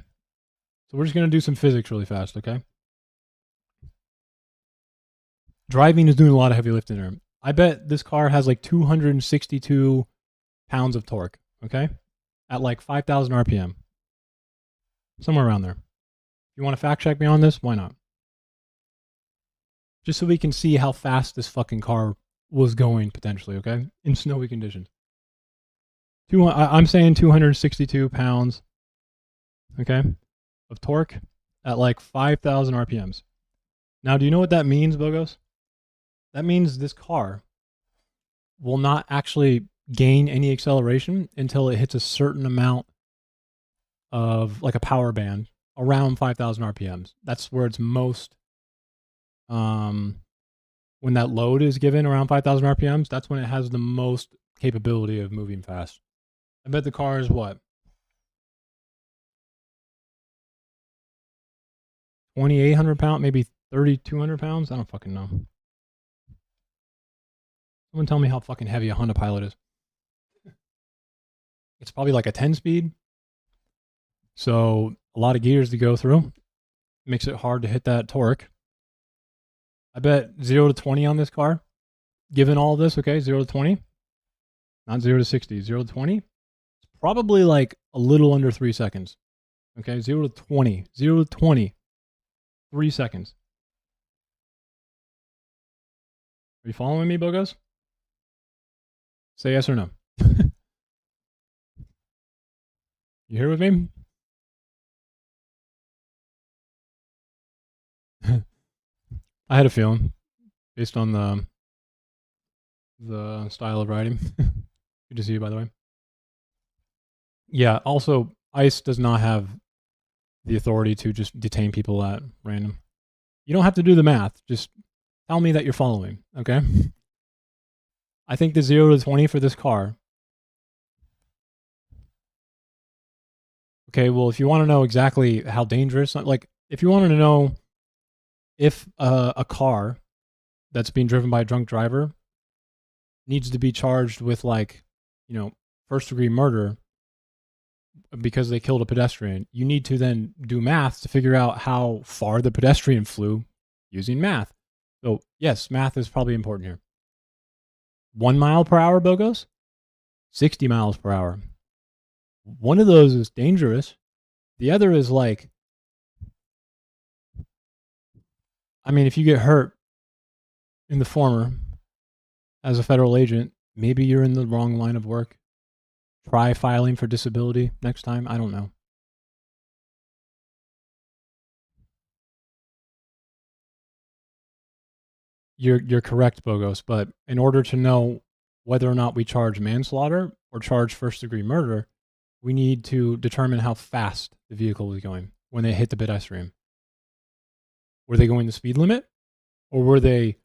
So we're just going to do some physics really fast, okay? Driving is doing a lot of heavy lifting there. I bet this car has like 262 pounds of torque, okay? At like 5,000 RPM. Somewhere around there. If you want to fact check me on this, why not? Just so we can see how fast this fucking car was going potentially, okay? In snowy conditions. I'm saying 262 pounds, okay, of torque at like 5,000 RPMs. Now, do you know what that means, Bogos? That means this car will not actually gain any acceleration until it hits a certain amount of like a power band around 5,000 RPMs. That's where it's most, when that load is given around 5,000 RPMs, that's when it has the most capability of moving fast. I bet the car is what? 2,800 pounds, maybe 3,200 pounds? I don't fucking know. Someone tell me how fucking heavy a Honda Pilot is. It's probably like a 10 speed. So a lot of gears to go through. Makes it hard to hit that torque. I bet 0 to 20 on this car, given all this, okay, 0 to 20. Not 0 to 60, 0 to 20. It's probably like a little under 3 seconds. Okay, 0 to 20. 0 to 20. 3 seconds. Are you following me, Bogos? Say yes or no. You here with me? I had a feeling based on the style of riding. Good to see you, by the way. Yeah, also, ICE does not have the authority to just detain people at random. You don't have to do the math. Just tell me that you're following, okay? I think the 0 to 20 for this car. Okay, well, if you want to know exactly how dangerous, like, if you wanted to know if a car that's being driven by a drunk driver needs to be charged with, like, you know, first-degree murder because they killed a pedestrian, you need to then do math to figure out how far the pedestrian flew using math. So, yes, math is probably important here. 1 mile per hour, Bogos? 60 miles per hour. One of those is dangerous. The other is like, I mean, if you get hurt in the former as a federal agent, maybe you're in the wrong line of work. Try filing for disability next time. I don't know. You're correct, Bogos, but in order to know whether or not we charge manslaughter or charge first-degree murder, we need to determine how fast the vehicle was going when they hit the pedestrian. Were they going the speed limit, or were they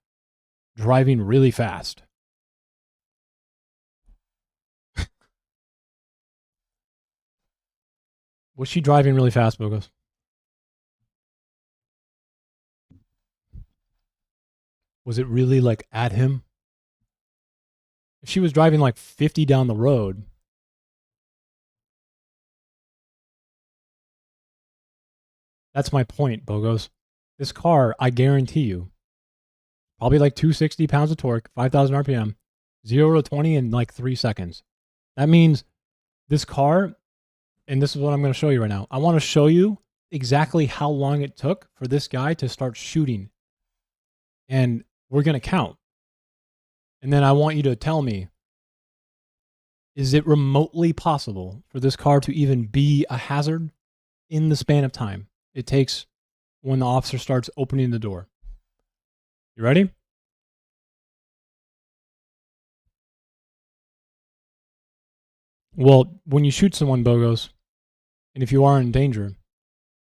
driving really fast? Was she driving really fast, Bogos? Was it really like at him? If she was driving like 50 down the road, that's my point, Bogos. This car, I guarantee you, probably like 260 pounds of torque, 5,000 RPM, 0 to 20 in like 3 seconds. That means this car, and this is what I'm going to show you right now. I want to show you exactly how long it took for this guy to start shooting. And we're going to count. And then I want you to tell me, is it remotely possible for this car to even be a hazard in the span of time it takes when the officer starts opening the door? You ready? Well, when you shoot someone, Bogos, and if you are in danger,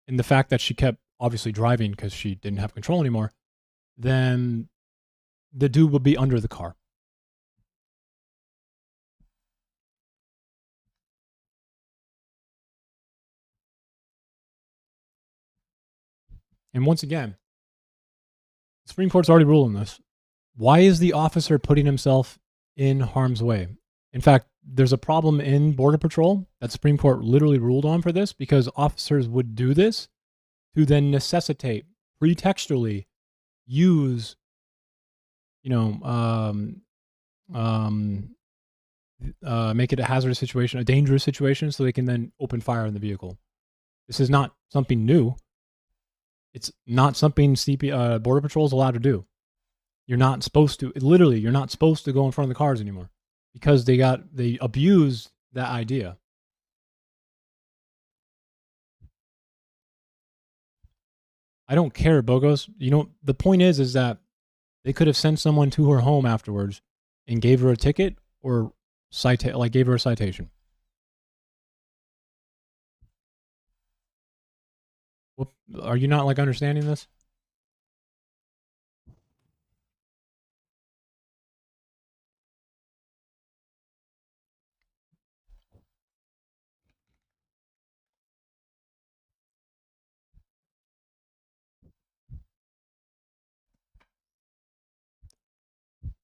and the fact that she kept obviously driving because she didn't have control anymore, then the dude would be under the car. And once again, the Supreme Court's already ruled on this. Why is the officer putting himself in harm's way? In fact, there's a problem in Border Patrol that Supreme Court literally ruled on for this because officers would do this to then necessitate, pretextually, use, make it a hazardous situation, a dangerous situation, so they can then open fire on the vehicle. This is not something new. It's not something Border Patrol is allowed to do. You're not supposed to, literally, you're not supposed to go in front of the cars anymore because they abused that idea. I don't care, Bogos. The point is that they could have sent someone to her home afterwards and gave her a ticket or gave her a citation. Are you not understanding this?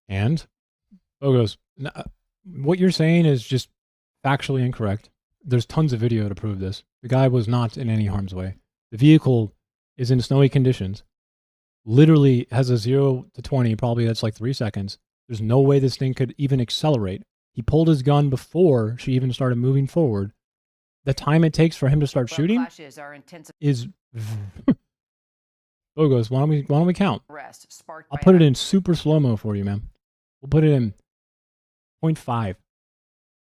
And Bogos, what you're saying is just factually incorrect. There's tons of video to prove this. The guy was not in any harm's way. The vehicle is in snowy conditions. Literally has a 0 to 20, probably that's like 3 seconds. There's no way this thing could even accelerate. He pulled his gun before she even started moving forward. The time it takes for him to start shooting is Bogos. Why don't we count? I'll put it in super slow-mo for you, man. We'll put it in 0.5.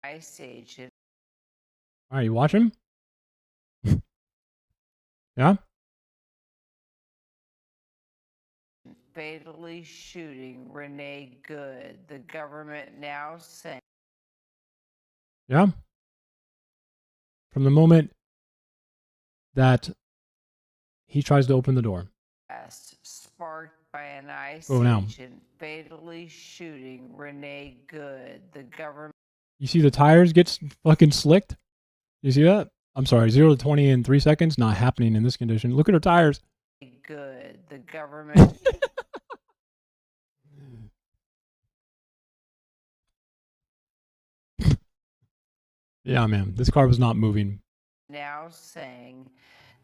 Ice Age. All right, you watch him? Yeah? Fatally shooting Renee Good. The government now saying. Yeah? From the moment that he tries to open the door. Sparked by an ICE now. agent fatally shooting Renee Good. The government. You see the tires get fucking slicked? You see that? I'm sorry, 0 to 20 in 3 seconds? Not happening in this condition. Look at her tires. Good. The government. Yeah, man. This car was not moving. Now saying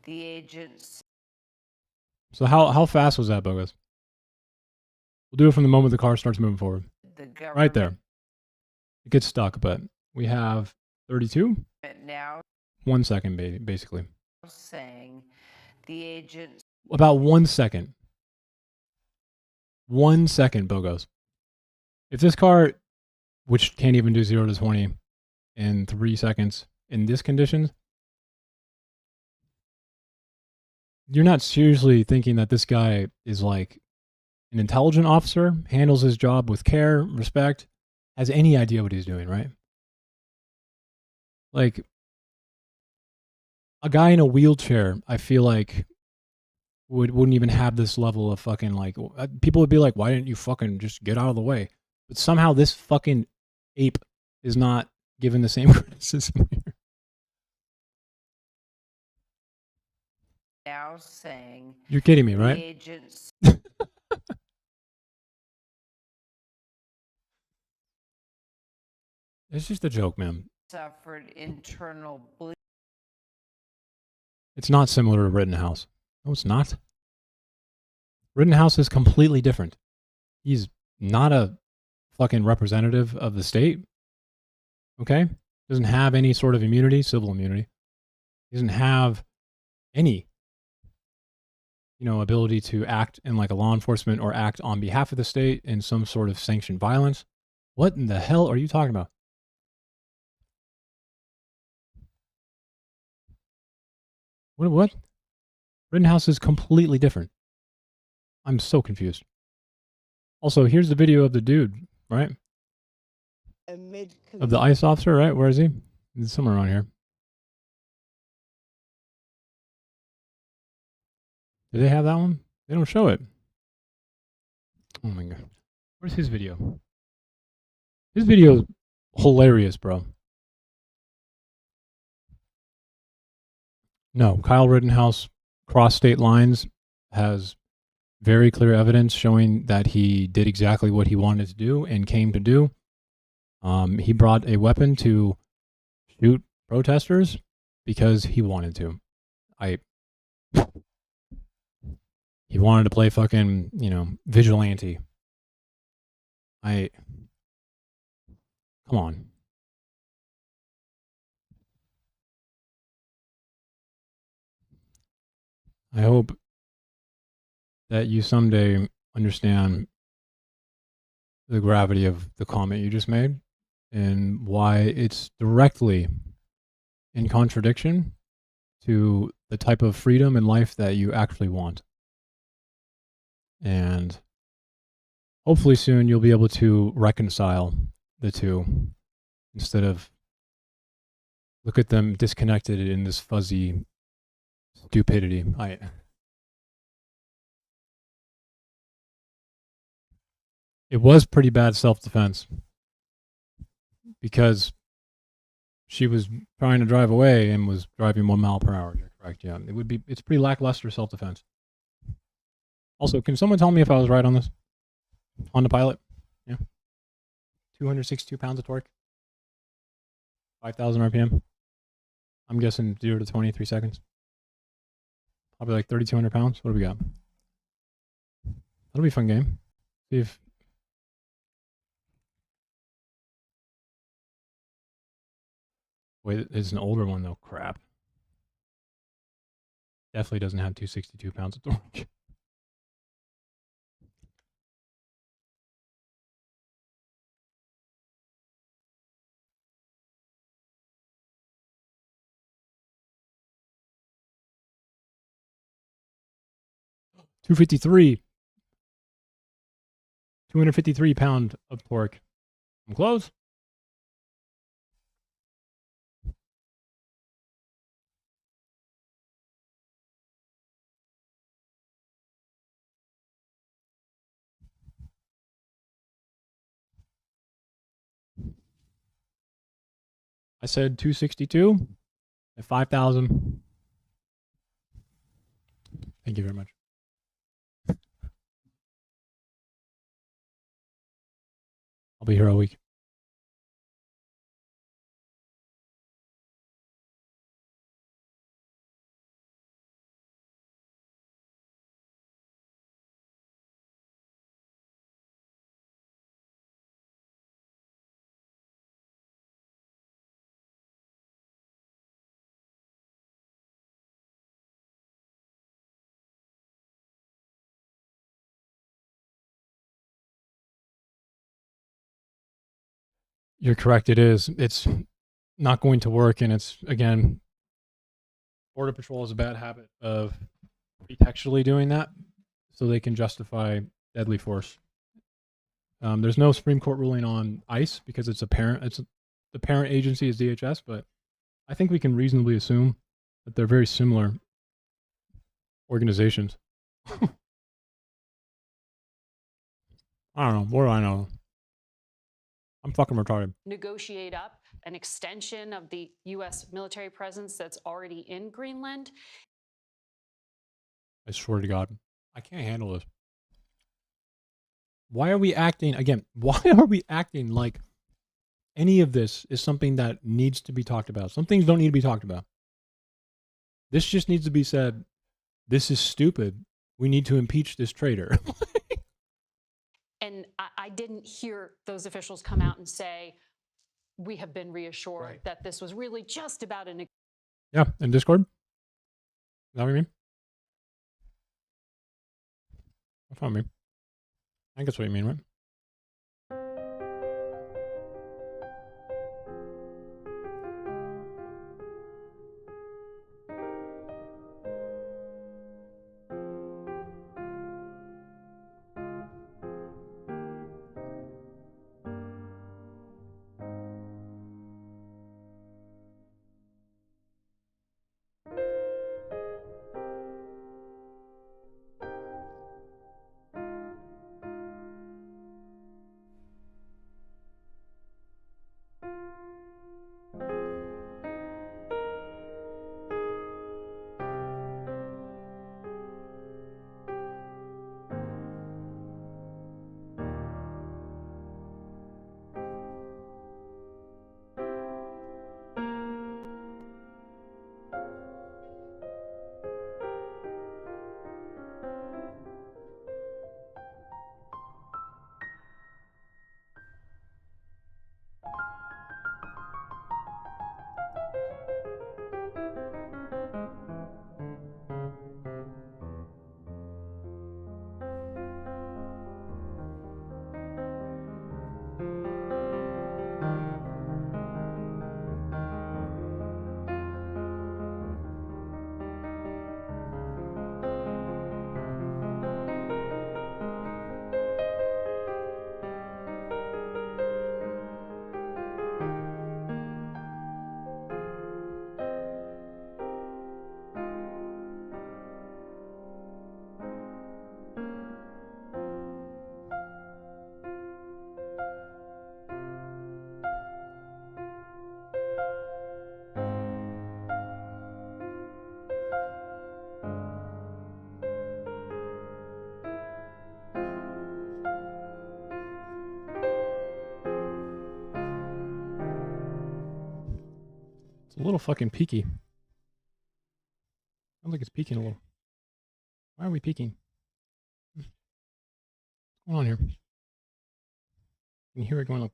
the agents. So how fast was that, Bogus? We'll do it from the moment the car starts moving forward. The government. Right there. It gets stuck, but we have 32. Now 1 second, basically. saying the agents. About 1 second. 1 second, Bogos. If this car, which can't even do 0 to 20 in 3 seconds in this condition, you're not seriously thinking that this guy is like an intelligent officer, handles his job with care, respect, has any idea what he's doing, right? Like, a guy in a wheelchair, I feel like, wouldn't even have this level of fucking, like, people would be like, why didn't you fucking just get out of the way? But somehow this fucking ape is not given the same criticism here. Now saying. You're kidding me, right? The agents. It's just a joke, man. Suffered internal bleeding. It's not similar to Rittenhouse. No, it's not. Rittenhouse is completely different. He's not a fucking representative of the state. Okay? Doesn't have any sort of immunity, civil immunity. He doesn't have any, ability to act in like a law enforcement or act on behalf of the state in some sort of sanctioned violence. What in the hell are you talking about? What? Rittenhouse is completely different. I'm so confused. Also, here's the video of the dude, right? Of the ICE officer, right? Where is he? He's somewhere around here. Do they have that one? They don't show it. Oh my god. Where's his video? His video is hilarious, bro. No, Kyle Rittenhouse crossed state lines, has very clear evidence showing that he did exactly what he wanted to do and came to do. He brought a weapon to shoot protesters because he wanted to. He wanted to play fucking, vigilante. Come on. I hope that you someday understand the gravity of the comment you just made and why it's directly in contradiction to the type of freedom and life that you actually want. And hopefully soon you'll be able to reconcile the two instead of look at them disconnected in this fuzzy stupidity. It was pretty bad self-defense because she was trying to drive away and was driving 1 mile per hour. You're correct. Yeah, it's pretty lackluster self-defense. Also, can someone tell me if I was right on this? On the pilot? Yeah. 262 pounds of torque. 5,000 RPM. I'm guessing 0 to 23 seconds. Probably like 3,200 pounds. What do we got? That'll be a fun game. See if... Wait, it's an older one though. Crap. Definitely doesn't have 262 pounds of torque. $253. 253 pound of torque. I'm close. I said 262 at 5,000. Thank you very much. I'll be here all week. You're correct. It is. It's not going to work. And it's, again, Border Patrol has a bad habit of pretextually doing that so they can justify deadly force. There's no Supreme Court ruling on ICE because it's the parent agency is DHS, but I think we can reasonably assume that they're very similar organizations. I don't know. What do I know? I'm fucking retarded. Negotiate up an extension of the U.S. military presence that's already in Greenland. I swear to God, I can't handle this. Why are we acting, again, why are we acting like any of this is something that needs to be talked about? Some things don't need to be talked about. This just needs to be said, this is stupid. We need to impeach this traitor. And I didn't hear those officials come out and say, we have been reassured that this was really just about an... Yeah, in Discord? Is that what you mean? That's what I mean. I think that's what you mean, right? It's a little fucking peaky. Sounds like it's peaking a little. Why are we peaking? What's going on here? You can hear it going like.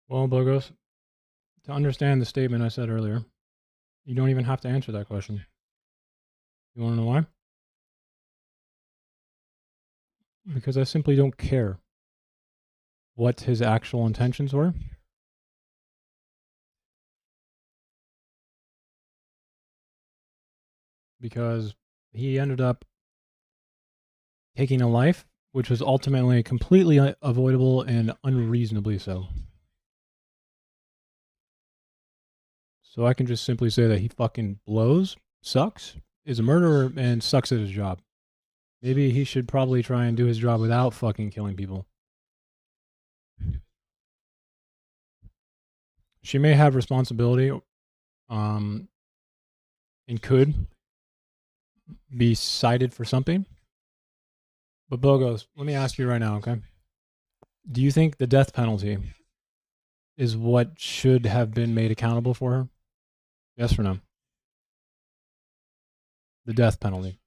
Well, Bogos, to understand the statement I said earlier, you don't even have to answer that question. You want to know why? Because I simply don't care what his actual intentions were. Because he ended up taking a life which was ultimately completely avoidable and unreasonably so. So I can just simply say that he fucking blows, sucks, is a murderer, and sucks at his job. Maybe he should probably try and do his job without fucking killing people. She may have responsibility, and could be cited for something. But Bogos, let me ask you right now, okay? Do you think the death penalty is what should have been made accountable for her? Yes or no? The death penalty.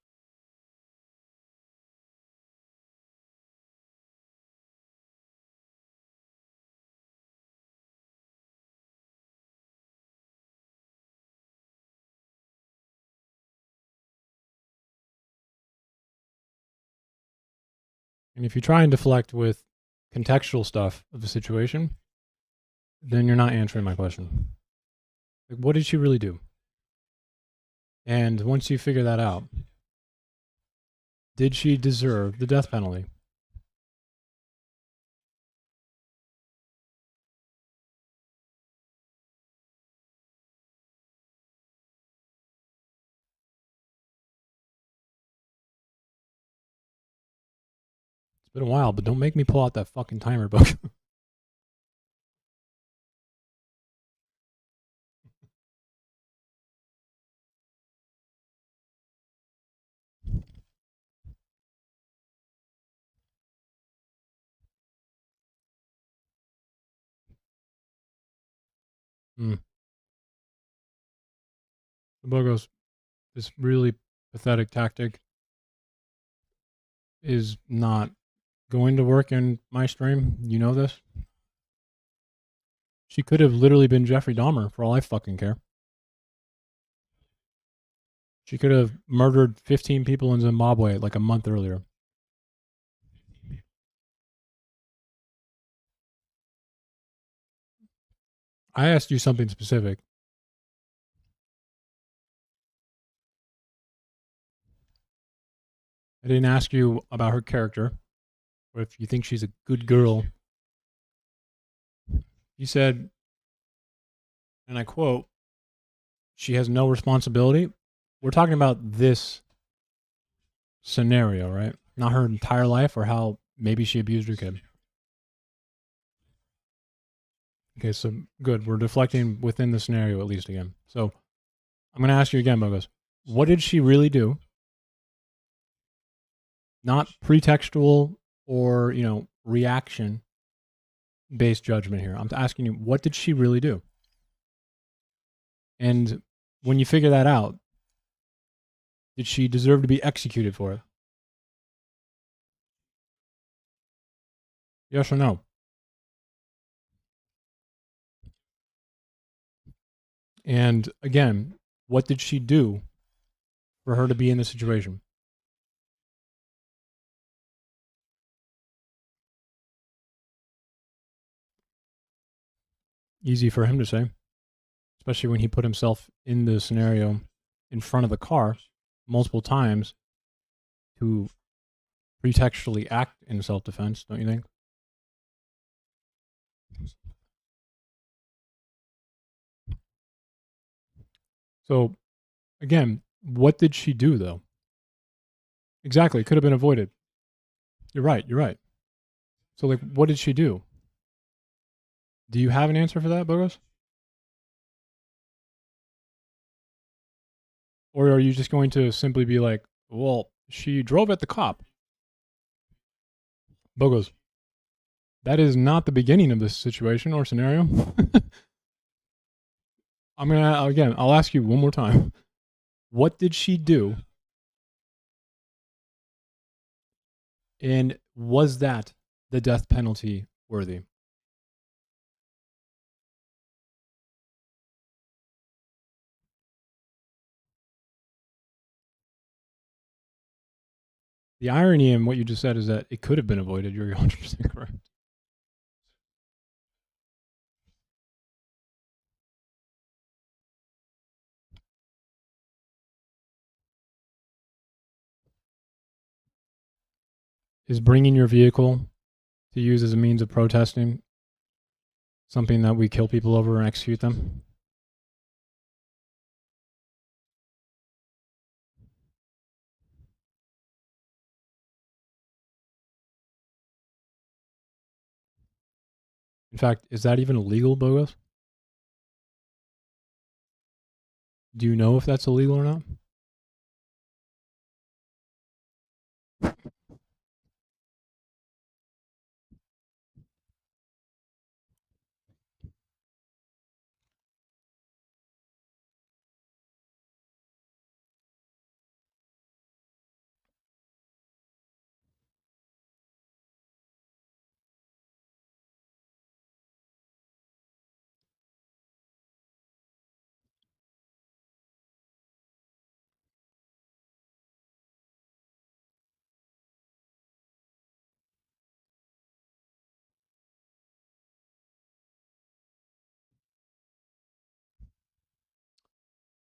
And if you try and deflect with contextual stuff of the situation, then you're not answering my question. Like, what did she really do? And once you figure that out, did she deserve the death penalty? It's been a while, but don't make me pull out that fucking timer book. Bogos, this really pathetic tactic is not going to work in my stream. You know this. She could have literally been Jeffrey Dahmer for all I fucking care. She could have murdered 15 people in Zimbabwe like a month earlier. I asked you something specific. I didn't ask you about her character, or if you think she's a good girl. You said, and I quote, she has no responsibility. We're talking about this scenario, right? Not her entire life or how maybe she abused her kid. Okay, so good. We're deflecting within the scenario at least again. So I'm going to ask you again, Bogos. What did she really do? Not pretextual or, reaction-based judgment here. I'm asking you, what did she really do? And when you figure that out, did she deserve to be executed for it? Yes or no? And again, what did she do for her to be in this situation? Easy for him to say, especially when he put himself in the scenario in front of the car multiple times to pretextually act in self-defense, don't you think? So, again, what did she do, though? Exactly, it could have been avoided. You're right. So, what did she do? Do you have an answer for that, Bogos? Or are you just going to simply be like, well, she drove at the cop. Bogos, that is not the beginning of this situation or scenario. I'm gonna again. I'll ask you one more time. What did she do? And was that the death penalty worthy? The irony in what you just said is that it could have been avoided. You're 100% correct. Is bringing your vehicle to use as a means of protesting something that we kill people over and execute them? In fact, is that even illegal, Bogos? Do you know if that's illegal or not?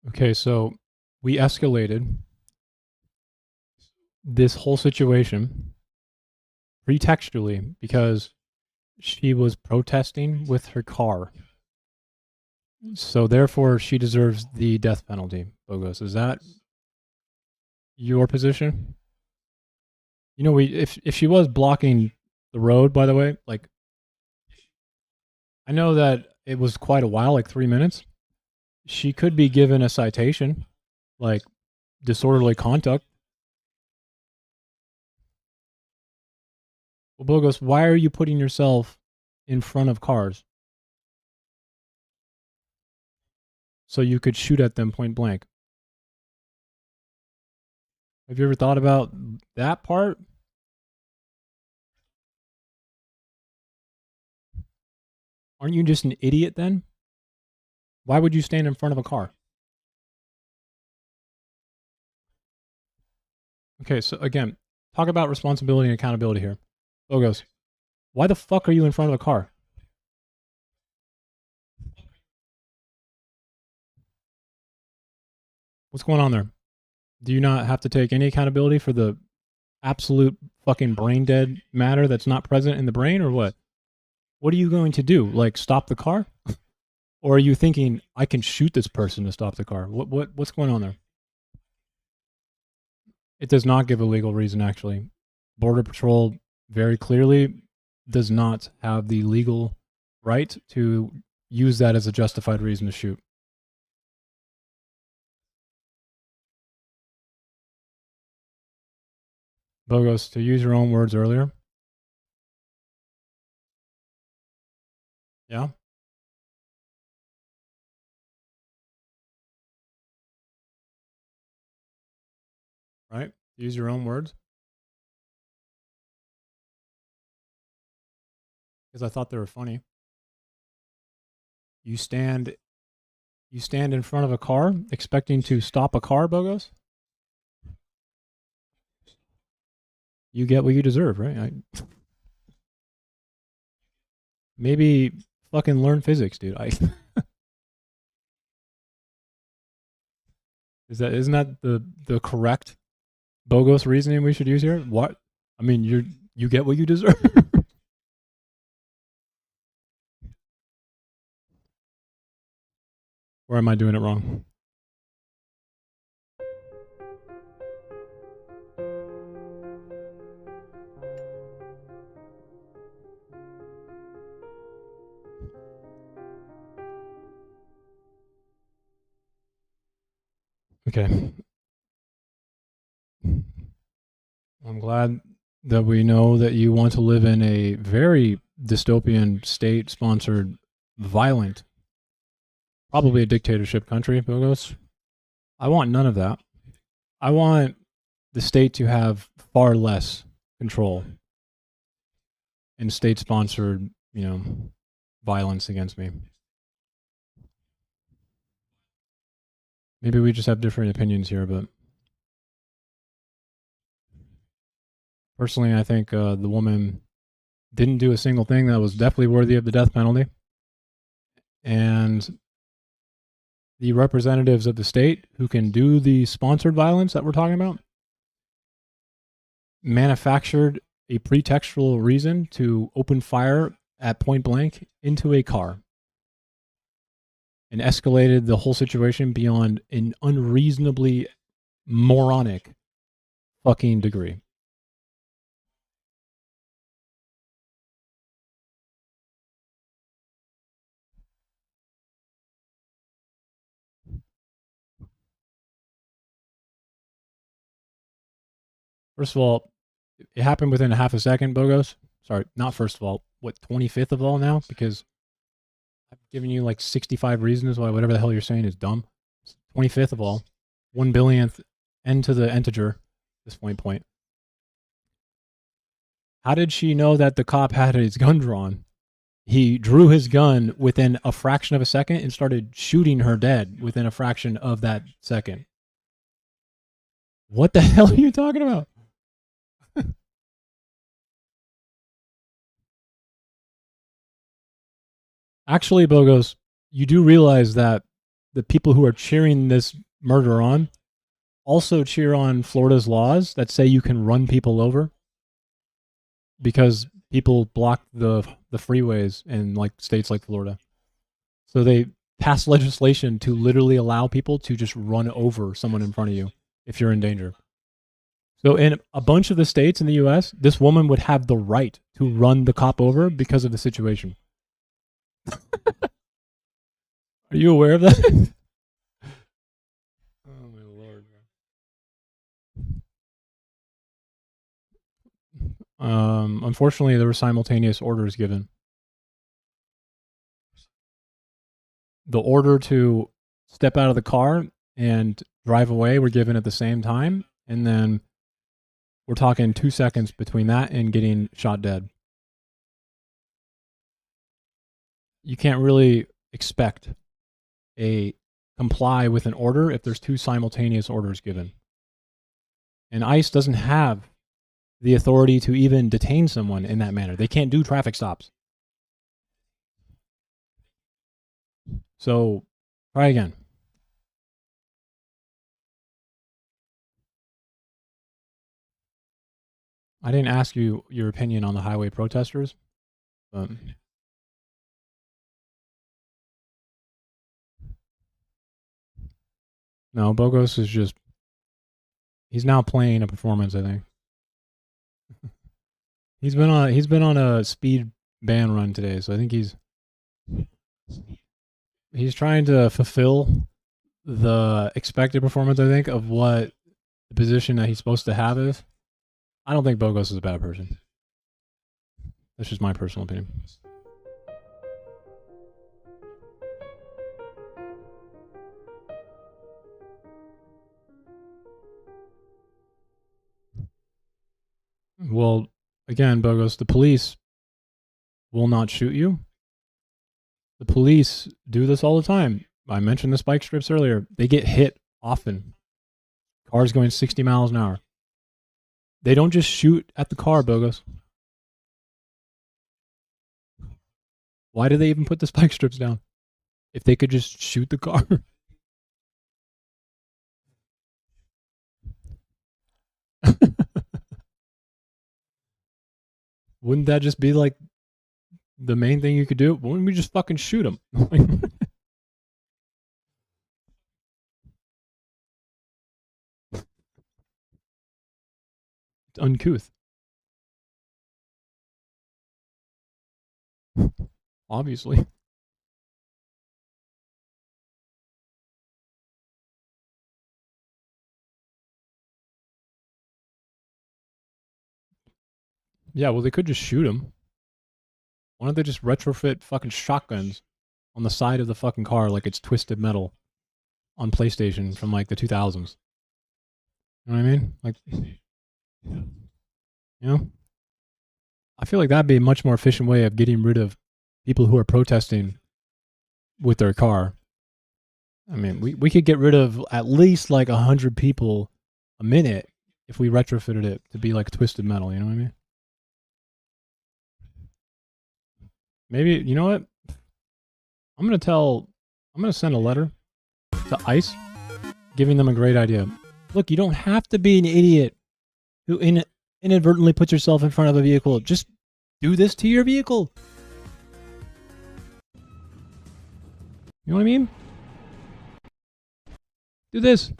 Okay, so we escalated this whole situation pretextually because she was protesting with her car. So therefore she deserves the death penalty. Bogos, is that your position? You know, if she was blocking the road, by the way, like I know that it was quite a while, like 3 minutes. She could be given a citation, like disorderly conduct. Well, Bogos, why are you putting yourself in front of cars so you could shoot at them point blank? Have you ever thought about that part? Aren't you just an idiot then? Why would you stand in front of a car? Okay, so again, talk about responsibility and accountability here. Bogos, why the fuck are you in front of a car? What's going on there? Do you not have to take any accountability for the absolute fucking brain dead matter that's not present in the brain, or what? What are you going to do? Like stop the car? Or are you thinking I can shoot this person to stop the car? What's going on there? It does not give a legal reason, actually. Border Patrol very clearly does not have the legal right to use that as a justified reason to shoot. Bogos, to use your own words earlier. Yeah? Right? Use your own words. Because I thought they were funny. You stand in front of a car expecting to stop a car, Bogos? You get what you deserve, right? Maybe fucking learn physics, dude. Isn't that the correct Bogos reasoning we should use here? What? I mean, you get what you deserve. Or am I doing it wrong? Okay. I'm glad that we know that you want to live in a very dystopian, state-sponsored, violent, probably a dictatorship country, Bogos. I want none of that. I want the state to have far less control and state-sponsored, violence against me. Maybe we just have different opinions here, but personally, I think the woman didn't do a single thing that was definitely worthy of the death penalty. And the representatives of the state who can do the sponsored violence that we're talking about manufactured a pretextual reason to open fire at point blank into a car and escalated the whole situation beyond an unreasonably moronic fucking degree. First of all, it happened within a half a second, Bogos. Sorry, not first of all. What, 25th of all now? Because I've given you like 65 reasons why whatever the hell you're saying is dumb. 25th of all. 1 billionth n to the integer at this point. How did she know that the cop had his gun drawn? He drew his gun within a fraction of a second and started shooting her dead within a fraction of that second. What the hell are you talking about? Actually, Bogos, you do realize that the people who are cheering this murder on also cheer on Florida's laws that say you can run people over because people block the freeways in like states like Florida. So they pass legislation to literally allow people to just run over someone in front of you if you're in danger. So in a bunch of the states in the US, this woman would have the right to run the cop over because of the situation. Are you aware of that? Oh my lord. Unfortunately, there were simultaneous orders given. The order to step out of the car and drive away were given at the same time, and then we're talking 2 seconds between that and getting shot dead. You can't really expect a comply with an order if there's 2 simultaneous orders given. And ICE doesn't have the authority to even detain someone in that manner. They can't do traffic stops. So, try again. I didn't ask you your opinion on the highway protesters, but no, Bogos is just, he's now playing a performance, I think. He's been on a speed ban run today, so I think he's trying to fulfill the expected performance, I think, of what the position that he's supposed to have is. I don't think Bogos is a bad person. That's just my personal opinion. Well, again, Bogos, the police will not shoot you. The police do this all the time. I mentioned the spike strips earlier. They get hit often. Cars going 60 miles an hour. They don't just shoot at the car, Bogos. Why do they even put the spike strips down? If they could just shoot the car. Wouldn't that just be like the main thing you could do? Wouldn't we just fucking shoot them? It's uncouth. Obviously. Yeah, well, they could just shoot them. Why don't they just retrofit fucking shotguns on the side of the fucking car like it's Twisted Metal on PlayStation from like the 2000s? You know what I mean? Like, you know? I feel like that'd be a much more efficient way of getting rid of people who are protesting with their car. I mean, we could get rid of at least like 100 people a minute if we retrofitted it to be like Twisted Metal, you know what I mean? Maybe, you know what? I'm going to send a letter to ICE giving them a great idea. Look, you don't have to be an idiot who inadvertently puts yourself in front of a vehicle. Just do this to your vehicle. You know what I mean? Do this.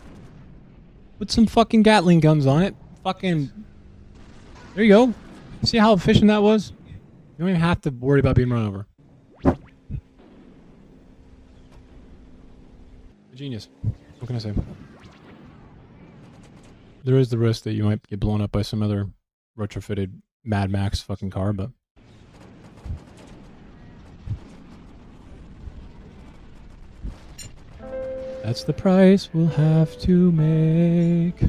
Put some fucking Gatling guns on it. Fucking... There you go. See how efficient that was? You don't even have to worry about being run over. Genius. What can I say? There is the risk that you might get blown up by some other retrofitted Mad Max fucking car, but... That's the price we'll have to make.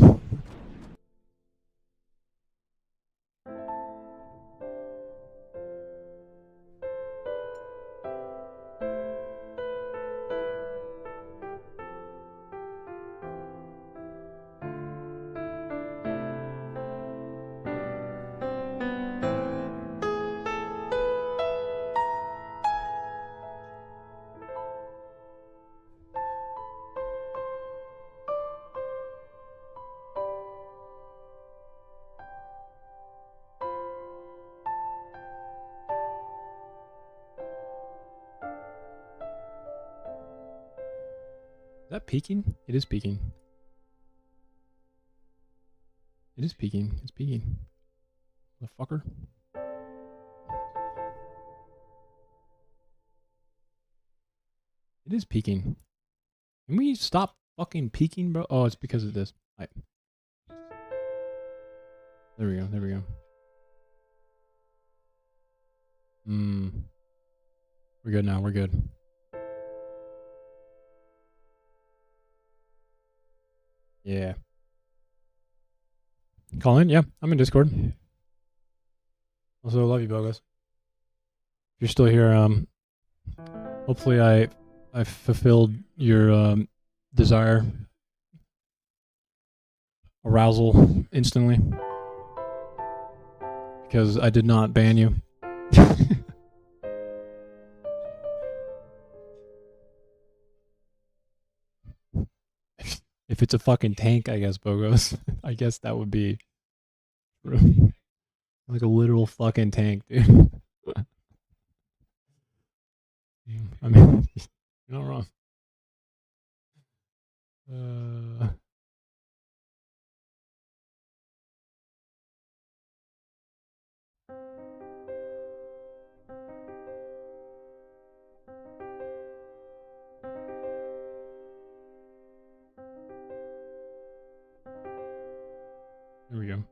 Is that peaking? It is peaking. It is peaking. It's peaking. The fucker. It is peaking. Can we stop fucking peaking, bro? Oh, it's because of this. Right. There we go. There we go. We're good now. We're good. Yeah. Colin, yeah, I'm in Discord. Also, love you, Bogus. If you're still here, hopefully I fulfilled your desire, arousal instantly, because I did not ban you. If it's a fucking tank, I guess, Bogos. I guess that would be true. Like a literal fucking tank, dude. I mean, you're not wrong. There we go.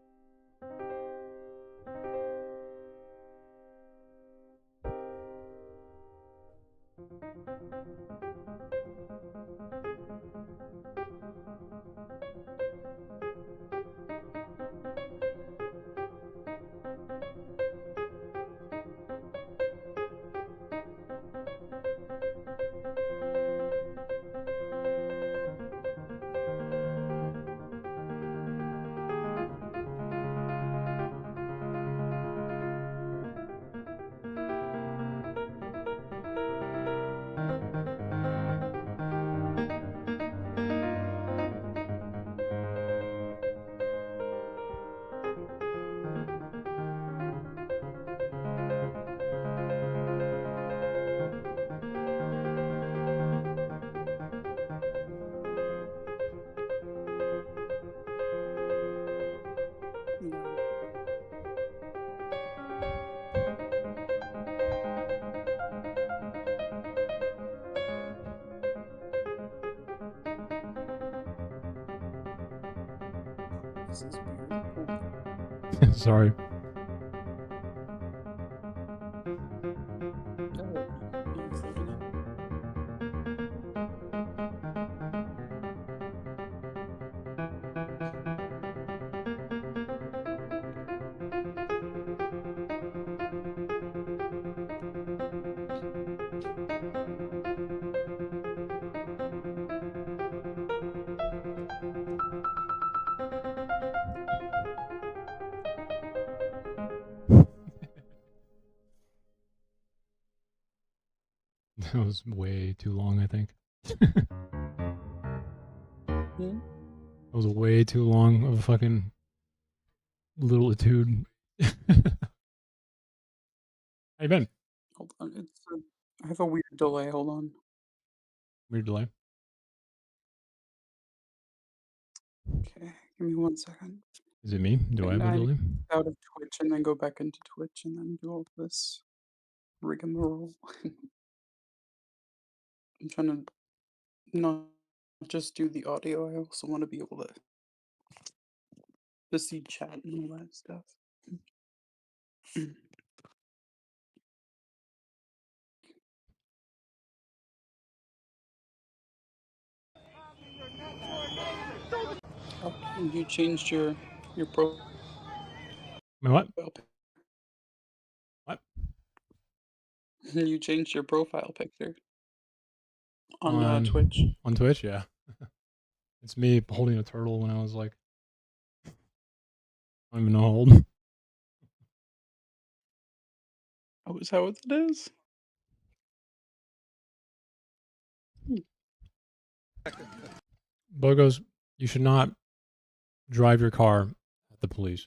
Sorry. That was way too long, I think. Hmm? That was way too long of a fucking little etude. How you been? Hold on. I have a weird delay. Hold on. Weird delay. Okay, give me 1 second. Is it me? Do I have And a I delay? out of Twitch and then go back into Twitch and then do all this rigmarole. I'm trying to not just do the audio. I also want to be able to see chat and all that stuff. Oh, and you changed your profile. My what? What? You changed your profile picture on Twitch. On Twitch, yeah. It's me holding a turtle when I was like, I don't even know how old. Oh, is that what it is? Bogos, you should not drive your car at the police.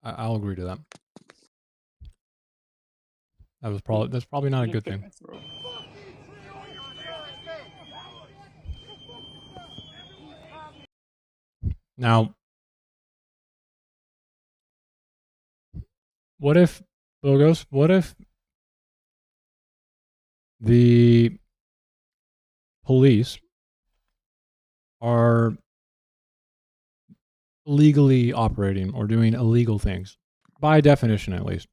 I'll agree to that. That's probably not a good thing. Now, what if Bogos? What if the police are legally operating or doing illegal things, by definition at least?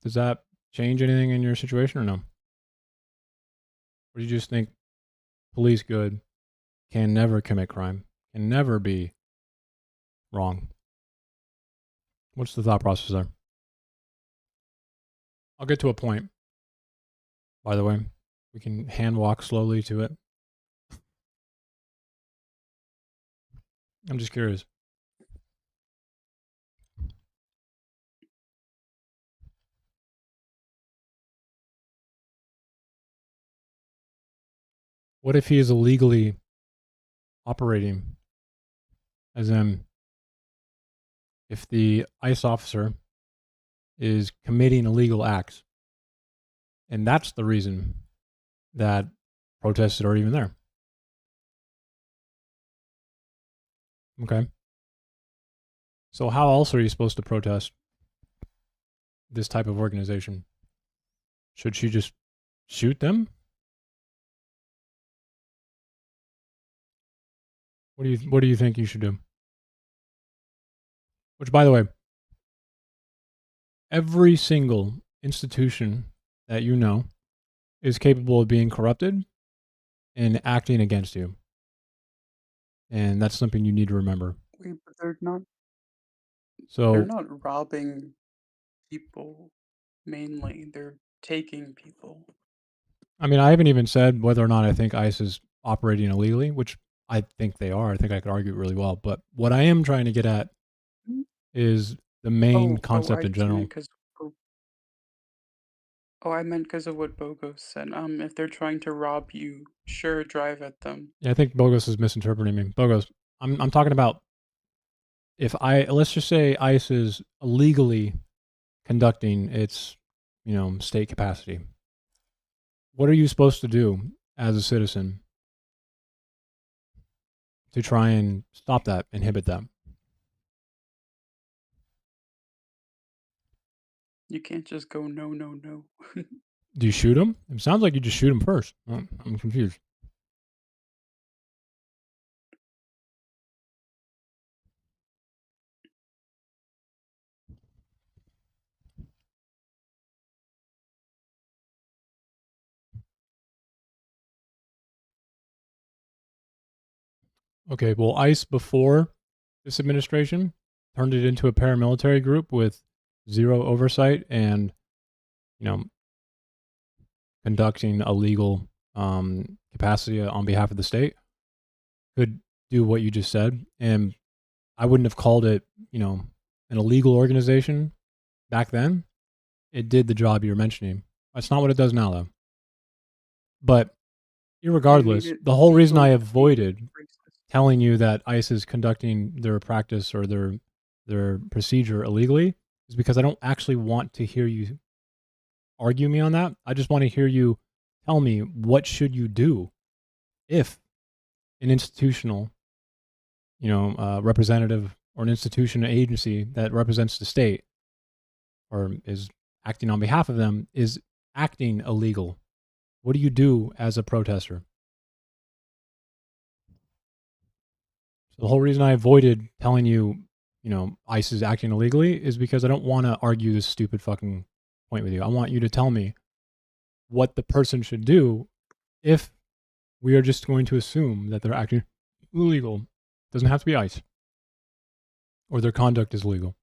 Does that change anything in your situation or no? Or do you just think police good can never commit crime, can never be wrong? What's the thought process there? I'll get to a point. By the way, we can hand walk slowly to it. I'm just curious. What if he is illegally operating? As in, if the ICE officer is committing illegal acts, and that's the reason that protests are even there. Okay. So how else are you supposed to protest this type of organization? Should she just shoot them? What do you think you should do? Which, by the way, every single institution that you know is capable of being corrupted and acting against you. And that's something you need to remember. Wait, but they're not So robbing people mainly. They're taking people. I mean, I haven't even said whether or not I think ICE is operating illegally, which I think they are. I think I could argue really well. But what I am trying to get at is the main concept in general. I meant because of what Bogos said. If they're trying to rob you, sure, drive at them. Yeah, I think Bogos is misinterpreting me. Bogos, I'm talking about let's just say ICE is illegally conducting its, state capacity. What are you supposed to do as a citizen to try and stop that, inhibit that? You can't just go no, no, no. Do you shoot him? It sounds like you just shoot him first. I'm confused. Okay, well, ICE before this administration turned it into a paramilitary group with zero oversight and, conducting illegal capacity on behalf of the state. Could do what you just said. And I wouldn't have called it, an illegal organization back then, it did the job you're mentioning. That's not what it does now, though. But irregardless, the whole reason I avoided telling you that ICE is conducting their practice or their procedure illegally is because I don't actually want to hear you argue me on that. I just want to hear you tell me what should you do if an institutional, representative or an institution, an agency that represents the state or is acting on behalf of them is acting illegal. What do you do as a protester? So the whole reason I avoided telling you, ICE is acting illegally is because I don't want to argue this stupid fucking point with you. I want you to tell me what the person should do if we are just going to assume that they're acting illegal. Doesn't have to be ICE. Or their conduct is legal.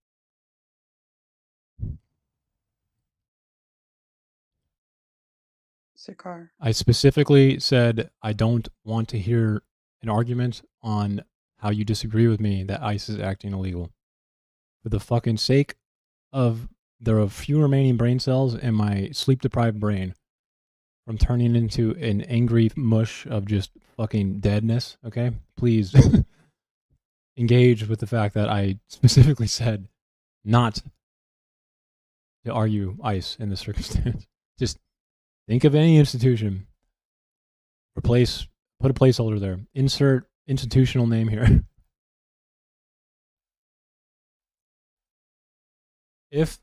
Sakar. I specifically said I don't want to hear an argument on how you disagree with me that ICE is acting illegal. For the fucking sake of there are few remaining brain cells in my sleep-deprived brain from turning into an angry mush of just fucking deadness, okay? Please engage with the fact that I specifically said not to argue ICE in this circumstance. Just think of any institution. Put a placeholder there. Insert institutional name here. If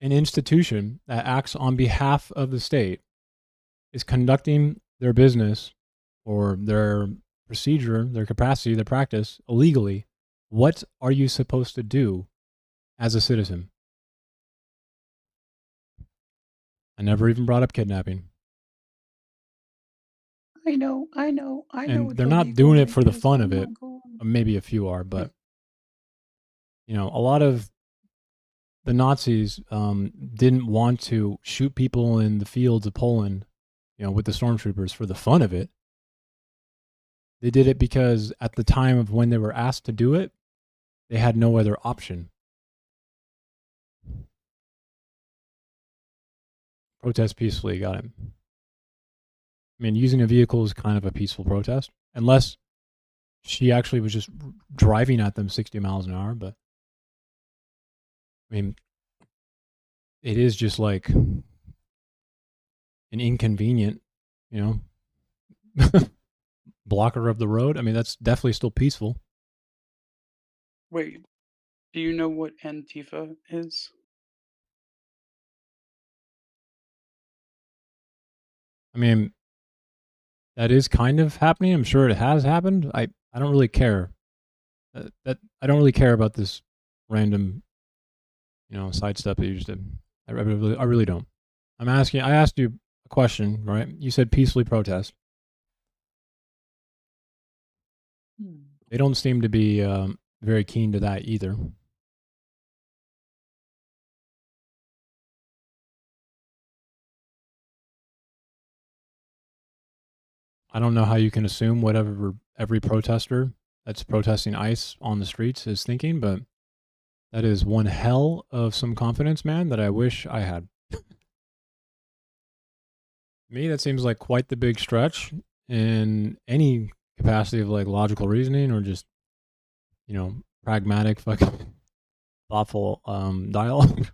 an institution that acts on behalf of the state is conducting their business or their procedure, their capacity, their practice illegally, what are you supposed to do as a citizen? I never even brought up kidnapping. I know. And they're not doing it for the fun of it. Maybe a few are, but a lot of the Nazis didn't want to shoot people in the fields of Poland, with the stormtroopers for the fun of it. They did it because at the time of when they were asked to do it, they had no other option. Protest peacefully, got it. I mean, using a vehicle is kind of a peaceful protest, unless she actually was just driving at them 60 miles an hour, but I mean, it is just like an inconvenient, blocker of the road. I mean, that's definitely still peaceful. Wait, do you know what Antifa is? I mean, that is kind of happening. I'm sure it has happened. I don't really care. I don't really care about this random, sidestep that you just did. I really don't. I asked you a question, right? You said peacefully protest. They don't seem to be very keen to that either. I don't know how you can assume whatever every protester that's protesting ICE on the streets is thinking, but that is one hell of some confidence, man, that I wish I had. Me, that seems like quite the big stretch in any capacity of like logical reasoning or just, pragmatic, fucking thoughtful dialogue.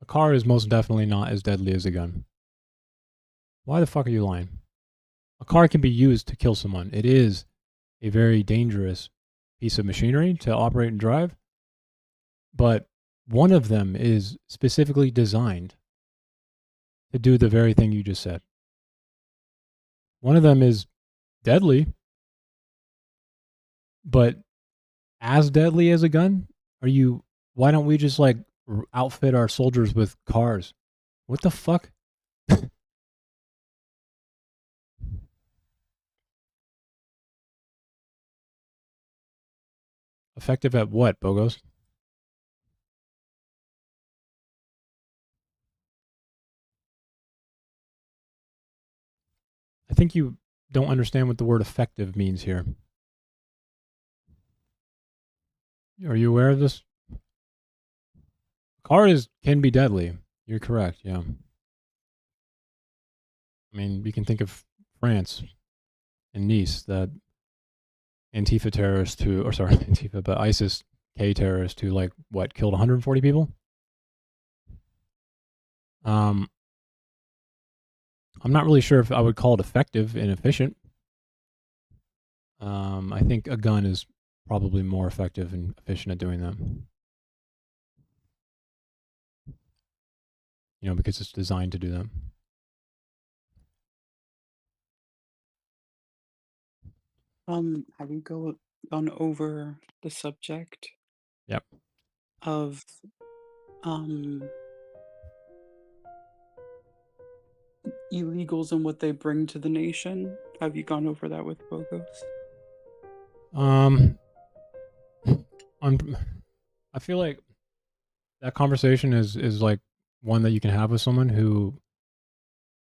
A car is most definitely not as deadly as a gun. Why the fuck are you lying? A car can be used to kill someone. It is a very dangerous piece of machinery to operate and drive. But one of them is specifically designed to do the very thing you just said. One of them is deadly, but as deadly as a gun? Why don't we just like outfit our soldiers with cars? What the fuck? Effective at what, Bogos? I think you don't understand what the word effective means here. Are you aware of this? Car can be deadly. You're correct. Yeah. I mean, you can think of France and Nice, that Antifa terrorist or sorry, Antifa, but ISIS K terrorist who killed 140 people. I'm not really sure if I would call it effective and efficient. I think a gun is probably more effective and efficient at doing that. Because it's designed to do that. Have you gone over the subject Yep. of illegals and what they bring to the nation? Have you gone over that with Bogos? I feel like that conversation is like one that you can have with someone who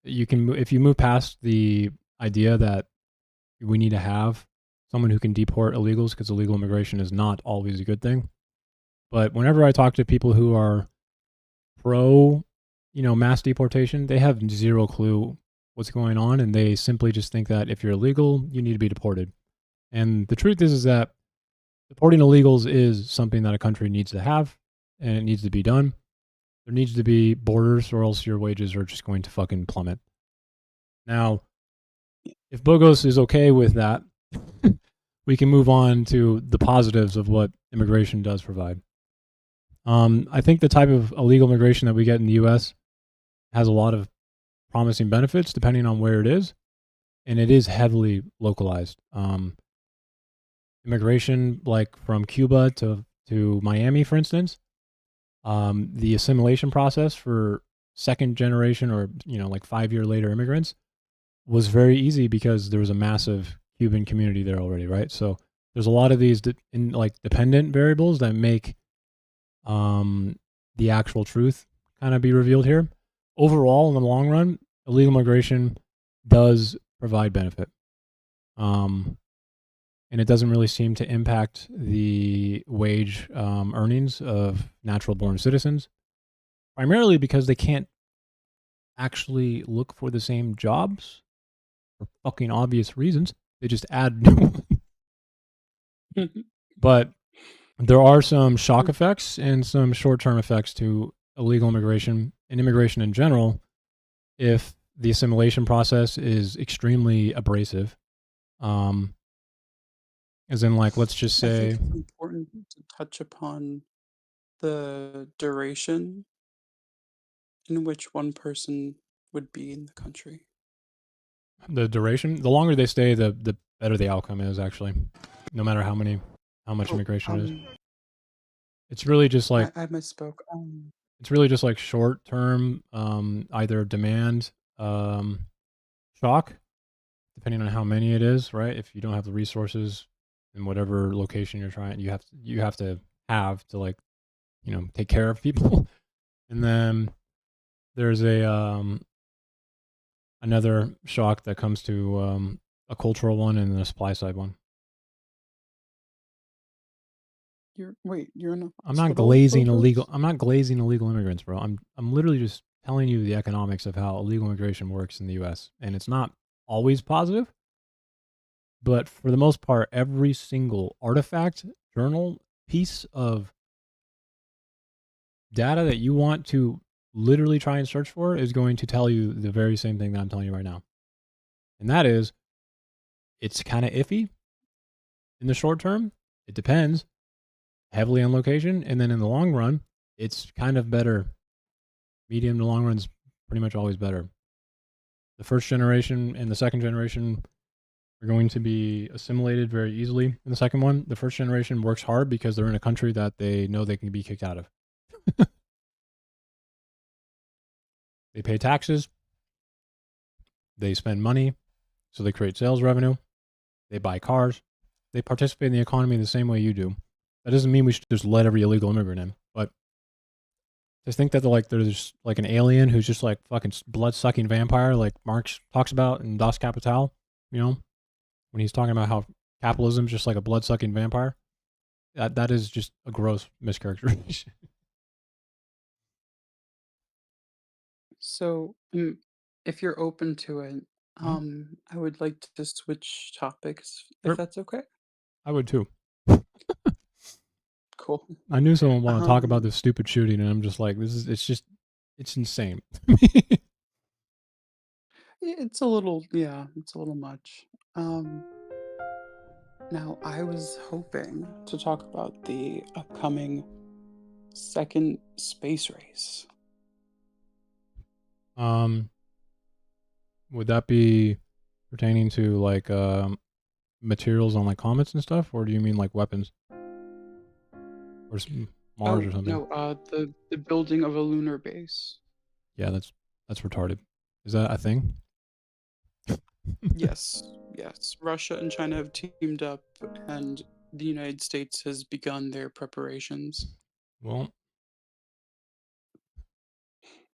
if you move past the idea that we need to have someone who can deport illegals, because illegal immigration is not always a good thing. But whenever I talk to people who are pro, mass deportation, they have zero clue what's going on, and they simply just think that if you're illegal, you need to be deported. And the truth is that deporting illegals is something that a country needs to have, and it needs to be done. There needs to be borders, or else your wages are just going to fucking plummet. Now, if Bogos is okay with that, we can move on to the positives of what immigration does provide. I think the type of illegal immigration that we get in the U.S. has a lot of promising benefits depending on where it is, and it is heavily localized. Immigration, like from Cuba to Miami, for instance, the assimilation process for second generation or 5-year later immigrants was very easy because there was a massive Cuban community there already, right? So there's a lot of these dependent variables that make the actual truth kind of be revealed here. Overall, in the long run, illegal immigration does provide benefit. And it doesn't really seem to impact the wage earnings of natural born citizens, primarily because they can't actually look for the same jobs for fucking obvious reasons. They just add new ones. But there are some shock effects and some short-term effects to illegal immigration and immigration in general if the assimilation process is extremely abrasive. As in, let's just I say... think it's important to touch upon the duration in which one person would be in the country. The duration? The longer they stay, the better the outcome is, actually. No matter how much immigration is. It's really just I misspoke. It's really just short-term, either demand shock, depending on how many it is, right? If you don't have the resources in whatever location you're trying, you have to take care of people. And then there's another shock that comes to a cultural one and a supply side one. You're in a I'm not hospital, glazing Bogos? illegal immigrants, bro. I'm literally just telling you the economics of how illegal immigration works in the US. And it's not always positive, but for the most part, every single artifact, journal, piece of data that you want to literally try and search for is going to tell you the very same thing that I'm telling you right now. And that is, it's kind of iffy in the short term. It depends heavily on location. And then in the long run, it's kind of better. Medium to long run is pretty much always better. The first generation and the second generation are going to be assimilated very easily in the second one. The first generation works hard because they're in a country that they know they can be kicked out of. They pay taxes. They spend money. So they create sales revenue. They buy cars. They participate in the economy the same way you do. That doesn't mean we should just let every illegal immigrant in. But to think that there's an alien who's just fucking blood-sucking vampire like Marx talks about in Das Kapital, when he's talking about how capitalism is just like a blood-sucking vampire. That is just a gross mischaracterization. So, if you're open to it, I would like to switch topics, if Sure. that's okay. I would too. Cool. I knew someone wanted to talk about Um, this stupid shooting, and I'm just like, it's insane. it's a little, yeah, it's a little much. Um, Now, I was hoping to talk about the upcoming second space race. Would that be pertaining to like materials on like comets and stuff, or do you mean like weapons or Mars or something? No, the building of a lunar base. Yeah, that's retarded. Is that a thing? Yes, yes. Russia and China have teamed up, and the United States has begun their preparations. Well,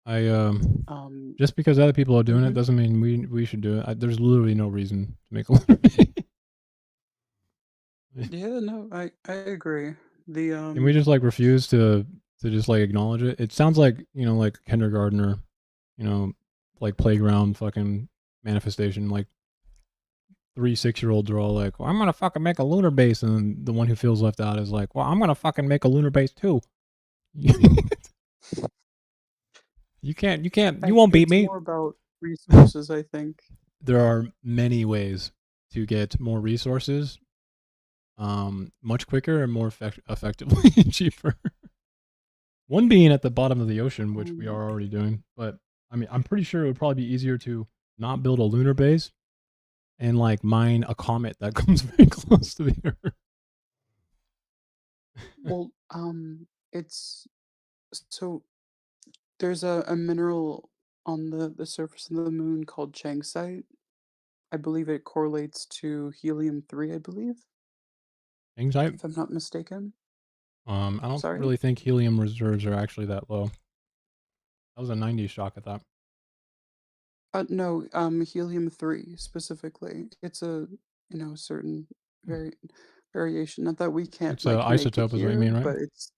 I Um, just because other people are doing it Mhm. doesn't mean we should do it. There's literally no reason to make a lunar base. yeah, no, I agree. The Can we just like refuse to just like acknowledge it? It sounds like, you know, like kindergartner, you know, like playground fucking manifestation. Like 3 6-year-olds are all like, well, I'm gonna fucking make a lunar base, and then the one who feels left out is like, well, I'm gonna fucking make a lunar base too. You won't beat it's me. more about resources, I think. There are many ways to get more resources, much quicker and more effectively and cheaper. One being at the bottom of the ocean, which we are already doing. But I mean, I'm pretty sure it would probably be easier to not build a lunar base and like mine a comet that comes very close to the Earth. Well, it's so there's a mineral on the surface of the moon called Changsite. I believe it correlates to helium-3, I believe, Anxiety. if I'm not mistaken. I don't Sorry? really think helium reserves are actually that low. That was a 90s shock, I thought. No, helium-3 specifically. It's a, certain variation. Not that we can't It's a like make it isotope is what you mean, here, right? but it's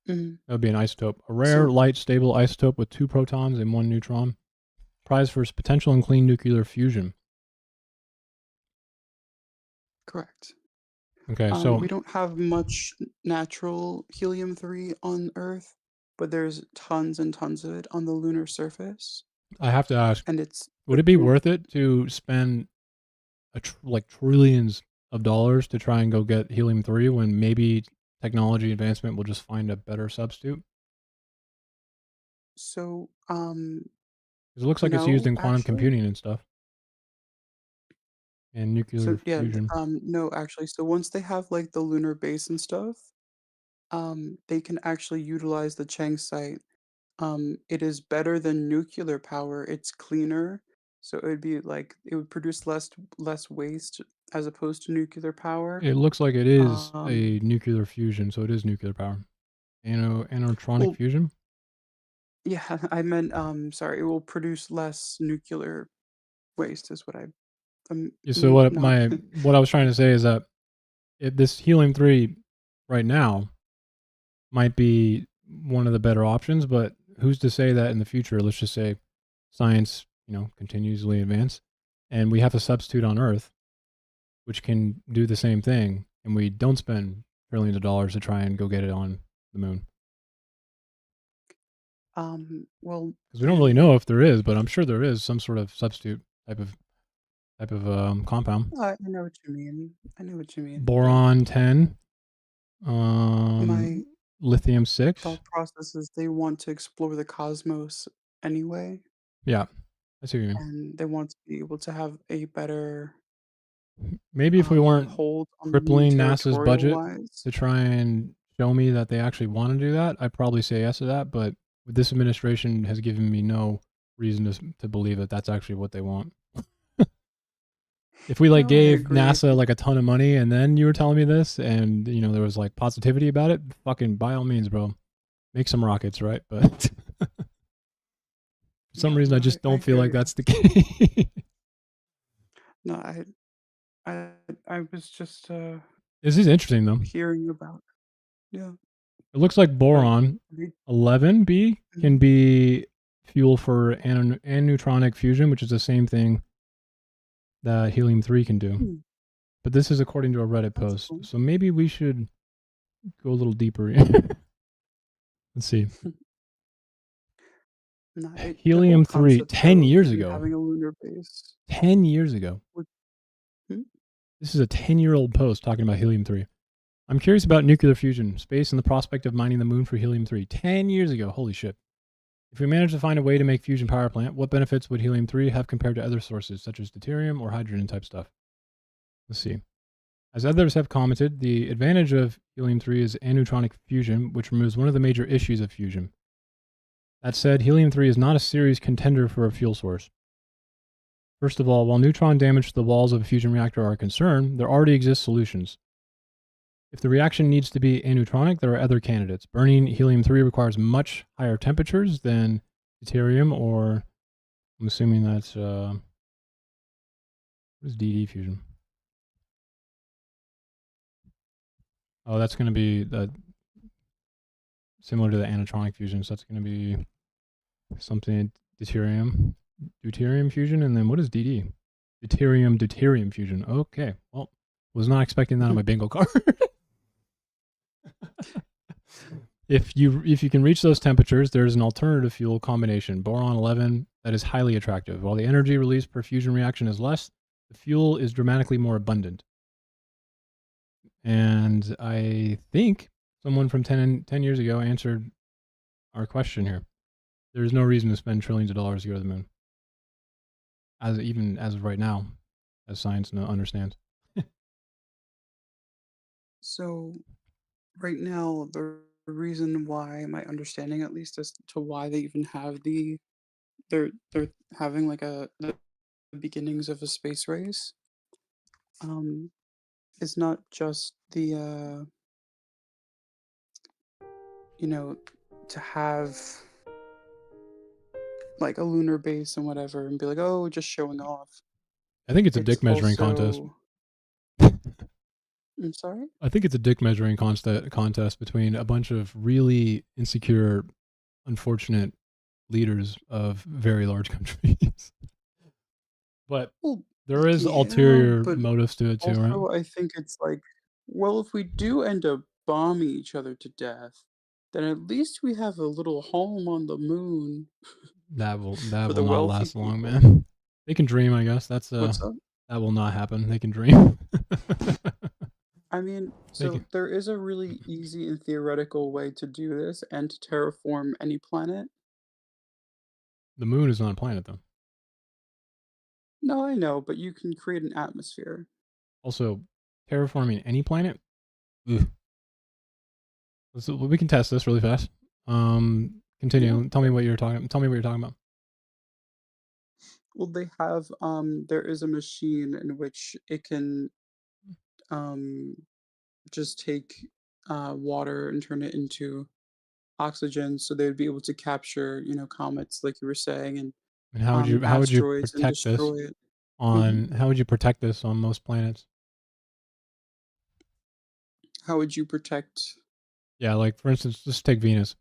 Mhm. That would be an isotope. A rare, So light, stable isotope with 2 protons and 1 neutron. Prize for its potential in clean nuclear fusion. correct. Okay, so We don't have much natural helium-3 on Earth, but there's tons and tons of it on the lunar surface, I have to ask, and it's would it be approved. worth it to spend like trillions of dollars to try and go get helium-3 when maybe technology advancement will just find a better substitute? So, 'Cause it looks like it's used no, in quantum actually. computing and stuff, and nuclear So yeah, fusion. no, actually. So once they have like the lunar base and stuff, they can actually utilize the Chang site. It is better than nuclear power. It's cleaner, so it would produce less waste as opposed to nuclear power. It looks like it is Um, a nuclear fusion, so it is nuclear power. Anerotronic well, fusion? yeah, I meant sorry, it will produce less nuclear waste is what I Yeah, so mean. what Not what I was trying to say is that this helium-3 right now might be one of the better options, but who's to say that in the future, let's just say science, continuously advance, and we have a substitute on Earth which can do the same thing, and we don't spend trillions of dollars to try and go get it on the moon. well, Because we don't really know if there is, but I'm sure there is some sort of substitute type of compound. I know what you mean. I know what you mean. Boron 10, My lithium 6. thought process is they want to explore the cosmos anyway, Yeah, I see what you mean. and they want to be able to have a better Maybe if we weren't hold on the moon crippling NASA's budget territorial-wise. to try and show me that they actually want to do that, I'd probably say yes to that. But this administration has given me no reason to believe that that's actually what they want. If we like No, I gave agree. NASA like a ton of money and then you were telling me this and there was like positivity about it, fucking by all means, bro, make some rockets, right? But for some No, reason, I no, just I don't feel hear like you. that's the case. No, I was just This is interesting though. hearing about. Yeah. It looks like boron They- 11b can be fuel for aneutronic fusion, which is the same thing that helium-3 can do. Hmm. But this is according to a Reddit That's post. cool. So maybe we should go a little deeper. Let's see. No, the whole Helium-3, concept 10 of years you ago. having a lunar base. 10 years ago. Hmm? This is a 10-year-old post talking about helium-3. I'm curious about nuclear fusion, space, and the prospect of mining the moon for helium-3. 10 years ago. Holy shit. If we manage to find a way to make fusion power plant, what benefits would helium-3 have compared to other sources, such as deuterium or hydrogen type stuff? Let's see. As others have commented, the advantage of helium-3 is aneutronic fusion, which removes one of the major issues of fusion. That said, helium-3 is not a serious contender for a fuel source. First of all, while neutron damage to the walls of a fusion reactor are a concern, there already exist solutions. If the reaction needs to be aneutronic, there are other candidates. Burning helium-3 requires much higher temperatures than deuterium, or I'm assuming that's what is DD fusion? Oh, that's going to be similar to the aneutronic fusion. So that's going to be something deuterium fusion, and then what is DD? Deuterium fusion. Okay, well, was not expecting that on my bingo card. If you can reach those temperatures, there's an alternative fuel combination, boron 11, that is highly attractive. While the energy released per fusion reaction is less, the fuel is dramatically more abundant. And I think someone from 10 years ago answered our question here. There's no reason to spend trillions of dollars to go to the moon. Even as of right now, as science understands. So right now, the reason why, my understanding at least, as to why they even have they're having like the beginnings of a space race, is not just the to have like a lunar base and whatever and be like, oh, just showing off. I think it's a It's dick measuring contest. also- I'm sorry? I think it's a dick measuring contest between a bunch of really insecure, unfortunate leaders of very large countries. But Well, there is yeah, ulterior but motives to it too, right? also I think it's like, well, if we do end up bombing each other to death, then at least we have a little home on the moon That will for not the wealthy last long, people. man. They can dream, I guess. That's What's up? that will not happen. They can dream. I mean, Thank so you. there is a really easy and theoretical way to do this and to terraform any planet. The moon is not a planet, though. No, I know, but you can create an atmosphere. Also, terraforming any planet. Ugh. We can test this really fast. Continue. Yeah. Tell me what you're talking. Tell me what you're talking about. Well, they have there is a machine in which it can just take water and turn it into oxygen, so they would be able to capture, comets, like you were saying, and And how would you asteroids and protect this destroy it. on? How would you protect this on most planets? How would you protect? Yeah, like for instance, let's take Venus.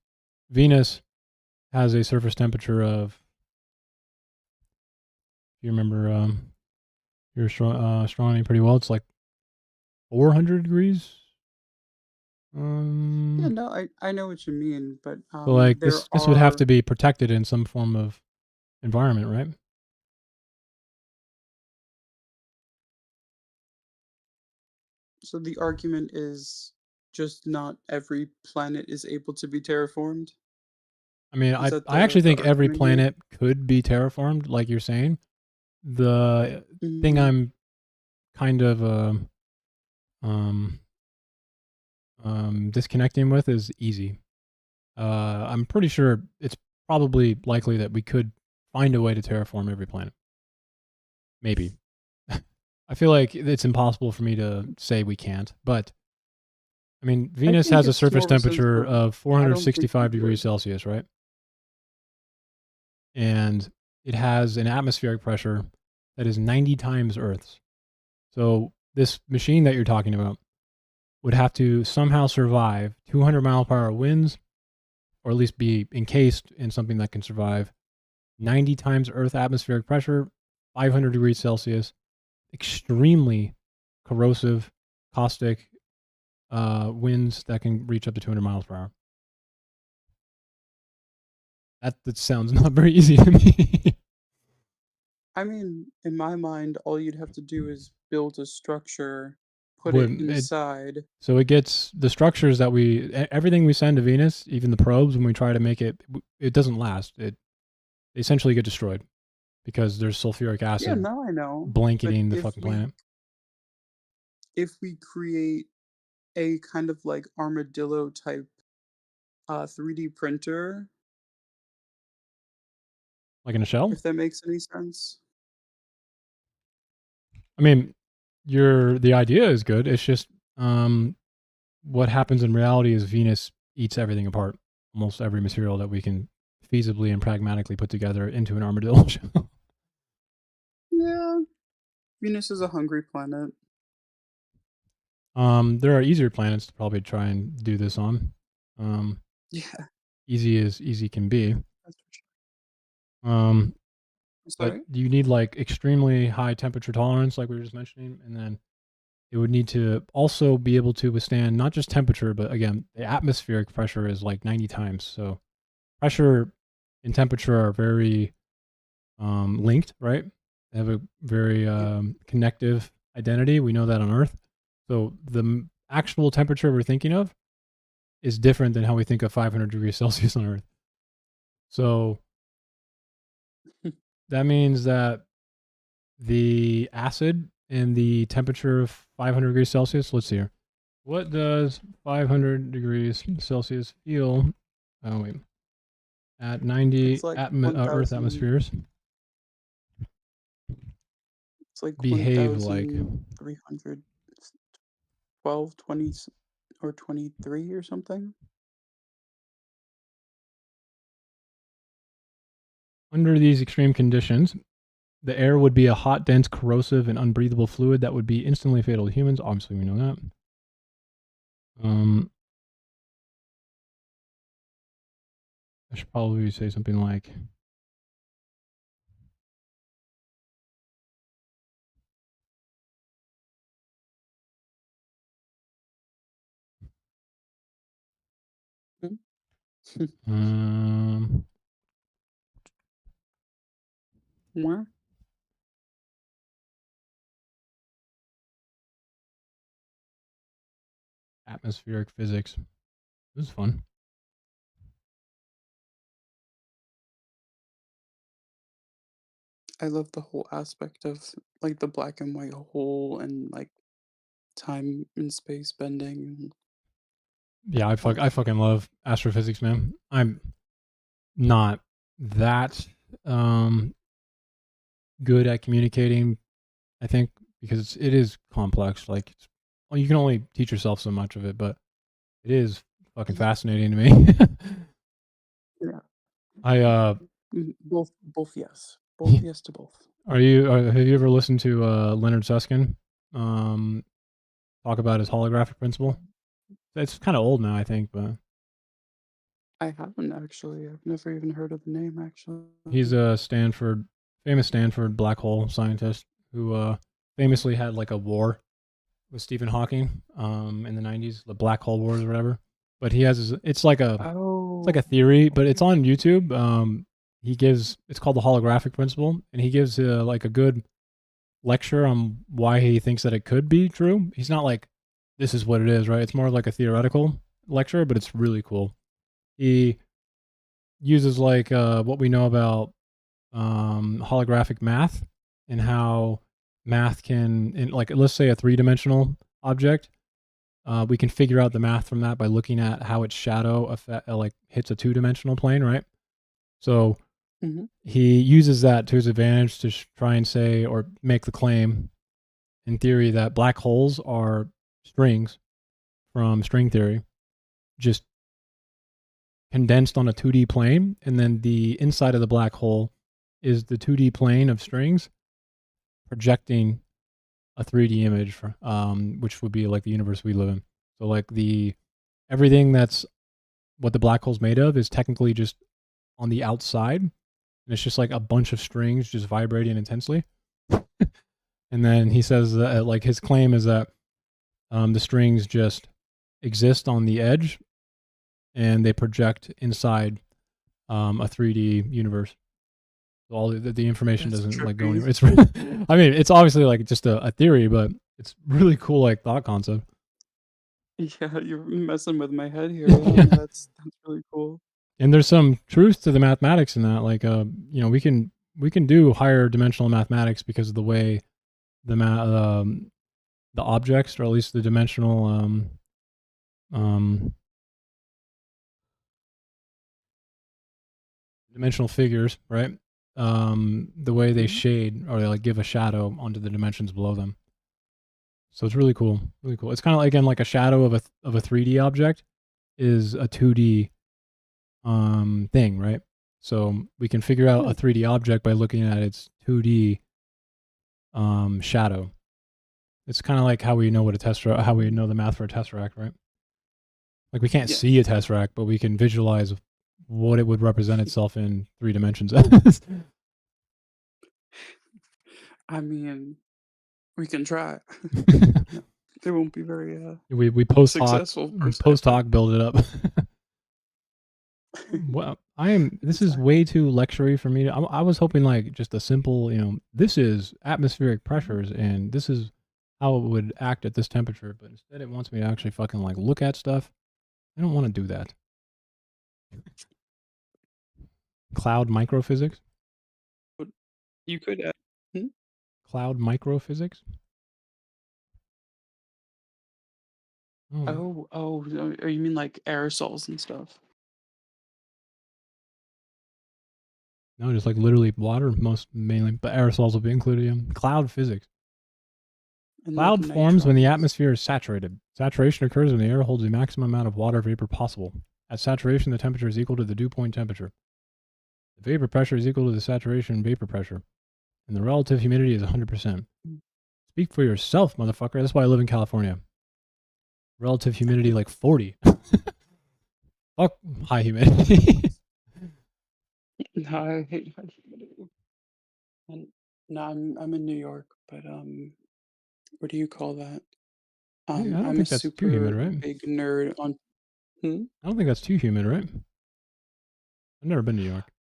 Venus has a surface temperature of. You remember your astronomy pretty well. It's like 400 degrees. Yeah, no, I know what you mean, but So like there this would have are to be protected in some form of environment, right? so the argument is just not every planet is able to be terraformed. I mean, Is I that I actually the think every argument here? planet could be terraformed, like you're saying. The thing Mhm. I'm kind of disconnecting with is easy. I'm pretty sure it's probably likely that we could find a way to terraform every planet. Maybe. I feel like it's impossible for me to say we can't, but I mean, Venus think has a it's more surface of a sense temperature of, of I don't think 465 we degrees would. Celsius, right? And it has an atmospheric pressure that is 90 times Earth's. So this machine that you're talking about would have to somehow survive 200-mile-per-hour winds, or at least be encased in something that can survive 90 times Earth atmospheric pressure, 500 degrees Celsius, extremely corrosive, caustic winds that can reach up to 200 miles per hour. That sounds not very easy to me. I mean, in my mind, all you'd have to do is build a structure, put it Wouldn't it- inside. So it gets the structures that everything we send to Venus, even the probes, when we try to make it, it doesn't last. They essentially get destroyed because there's sulfuric Yeah, acid no, I know. blanketing the if fucking we planet. if we create a kind of like armadillo type 3D printer, Like in a shell? if that makes any sense. I mean, the idea is good. It's just what happens in reality is Venus eats everything apart. Almost every material that we can feasibly and pragmatically put together into an armadillo shell. Yeah. Venus is a hungry planet. There are easier planets to probably try and do this on. Yeah. Easy as easy can be. That's for sure. But Sorry? you need like extremely high temperature tolerance, like we were just mentioning, and then it would need to also be able to withstand not just temperature, but again, the atmospheric pressure is like 90 times. So pressure and temperature are very linked, right? They have a very connective identity. We know that on Earth. So the actual temperature we're thinking of is different than how we think of 500 degrees Celsius on Earth. So that means that the acid and the temperature of 500 degrees Celsius, let's see here. What does 500 degrees Celsius feel? Oh, wait. At 90 It's like Earth 1,000 atmospheres. It's like Behave like 1,312, 20, or 23 or something. Under these extreme conditions, the air would be a hot, dense, corrosive, and unbreathable fluid that would be instantly fatal to humans. Obviously, we know that. I should probably say something like, Where? atmospheric physics. This is fun. I love the whole aspect of like the black and white hole and like time and space bending. Yeah, I fucking love astrophysics, man. I'm not that good at communicating, I think, because it is complex. Like, well, you can only teach yourself so much of it, but it is fucking fascinating to me. Yeah. Both yes. Both yes to both. have you ever listened to Leonard Susskind talk about his holographic principle? It's kind of old now, I think, but I haven't actually. I've never even heard of the name actually. he's a famous Stanford black hole scientist who famously had like a war with Stephen Hawking in the 90s, the black hole wars or whatever. But he has it's like a theory, but it's on YouTube. It's called the holographic principle, and he gives like a good lecture on why he thinks that it could be true. He's not like, this is what it is, right? It's more like a theoretical lecture, but it's really cool. He uses like what we know about holographic math and how math can, in like, let's say a 3-dimensional object, we can figure out the math from that by looking at how its shadow effect, like hits a 2-dimensional plane, right? So he uses that to his advantage to try and say or make the claim in theory that black holes are strings from string theory, just condensed on a 2D plane, and then the inside of the black hole is the 2D plane of strings projecting a 3D image, which would be like the universe we live in. So like everything that's what the black hole's made of is technically just on the outside, and it's just like a bunch of strings just vibrating intensely. And then he says that like his claim is that the strings just exist on the edge, and they project inside a 3D universe. So all the information That's doesn't like go trippy. anywhere. It's I mean, it's obviously like just a theory, but it's really cool like thought concept. Yeah, you're messing with my head here. Yeah, that's really cool. And there's some truth to the mathematics in that. Like, you know, we can do higher dimensional mathematics because of the way the objects, or at least the dimensional dimensional figures, right? The way they shade, or they like give a shadow onto the dimensions below them. So it's really cool, really cool. It's kind of like, again, like a shadow of a 3D object is a 2D thing, right? So we can figure out a 3D object by looking at its 2D shadow. It's kind of like how we know what a tesseract, how we know the math for a tesseract, right? Like we can't see a tesseract, but we can visualize what it would represent itself in 3 dimensions. I mean, we can try. They won't be very we post hoc successful per se. build it up. Well, this is way too lectury for me. I was hoping like just a simple, you know, this is atmospheric pressures and this is how it would act at this temperature, but instead it wants me to actually fucking like look at stuff. I don't want to do that. Cloud microphysics? You could add. Cloud microphysics? Oh, you mean like aerosols and stuff? No, just like literally water, mainly, but aerosols will be included in cloud physics. And Cloud like forms when the nitrons. atmosphere is saturated. Saturation occurs when the air holds the maximum amount of water vapor possible. At saturation, the temperature is equal to the dew point temperature. The vapor pressure is equal to the saturation vapor pressure. And the relative humidity is 100%. Speak for yourself, motherfucker. That's why I live in California. Relative humidity like 40. Fuck high humidity. No, I hate high humidity. And no, I'm in New York, but what do you call that? I don't I'm a think that's too humid, super right? big nerd on. I don't think that's too humid, right? I've never been to New York.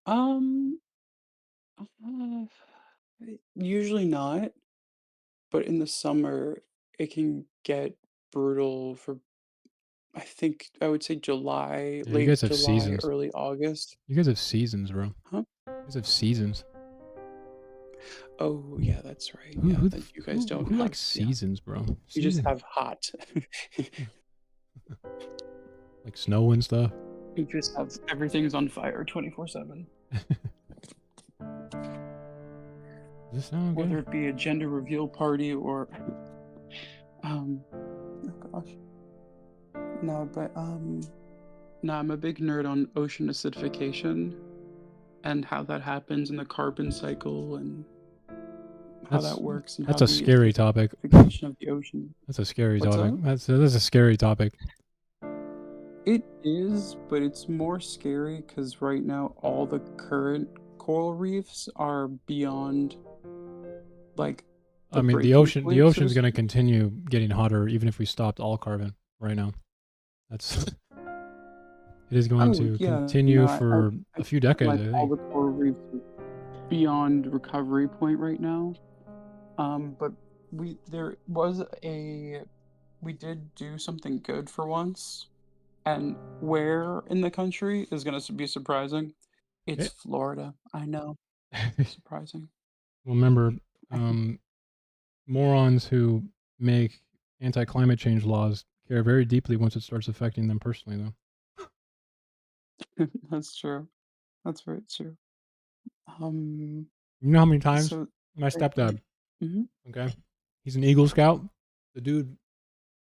Usually not, but in the summer it can get brutal for, I think I would say July, Yeah, you late guys have July, seasons. early August. You guys have seasons, bro. Huh? You guys have seasons. Oh yeah, that's right. Who, Yeah, who, that you guys don't who have. likes Yeah. seasons, bro? You just Seasons. have hot. Like snow and stuff. You just have everything's on fire 24/7. Does this sound Whether good? it be a gender reveal party or oh gosh. No, but no, I'm a big nerd on ocean acidification and how that happens in the carbon cycle and how that works and That's how a the scary topic. acidification of the ocean. That's a scary What's topic. up? That's a scary topic. It is, but it's more scary because right now all the current coral reefs are beyond, like, I mean, the breaking ocean's point, so to going to speak. continue getting hotter even if we stopped all carbon right now. That's it is going Oh to yeah, continue no, for I a few think, decades, like I all think. the coral reefs are beyond recovery point right now. But we did do something good for once, and where in the country is gonna be surprising. It's Yeah. Florida. I know. Surprising. Well, remember, morons who make anti-climate change laws care very deeply once it starts affecting them personally, though. That's true. That's very true. You know how many times So my stepdad, Mhm. okay, he's an Eagle Scout. The dude,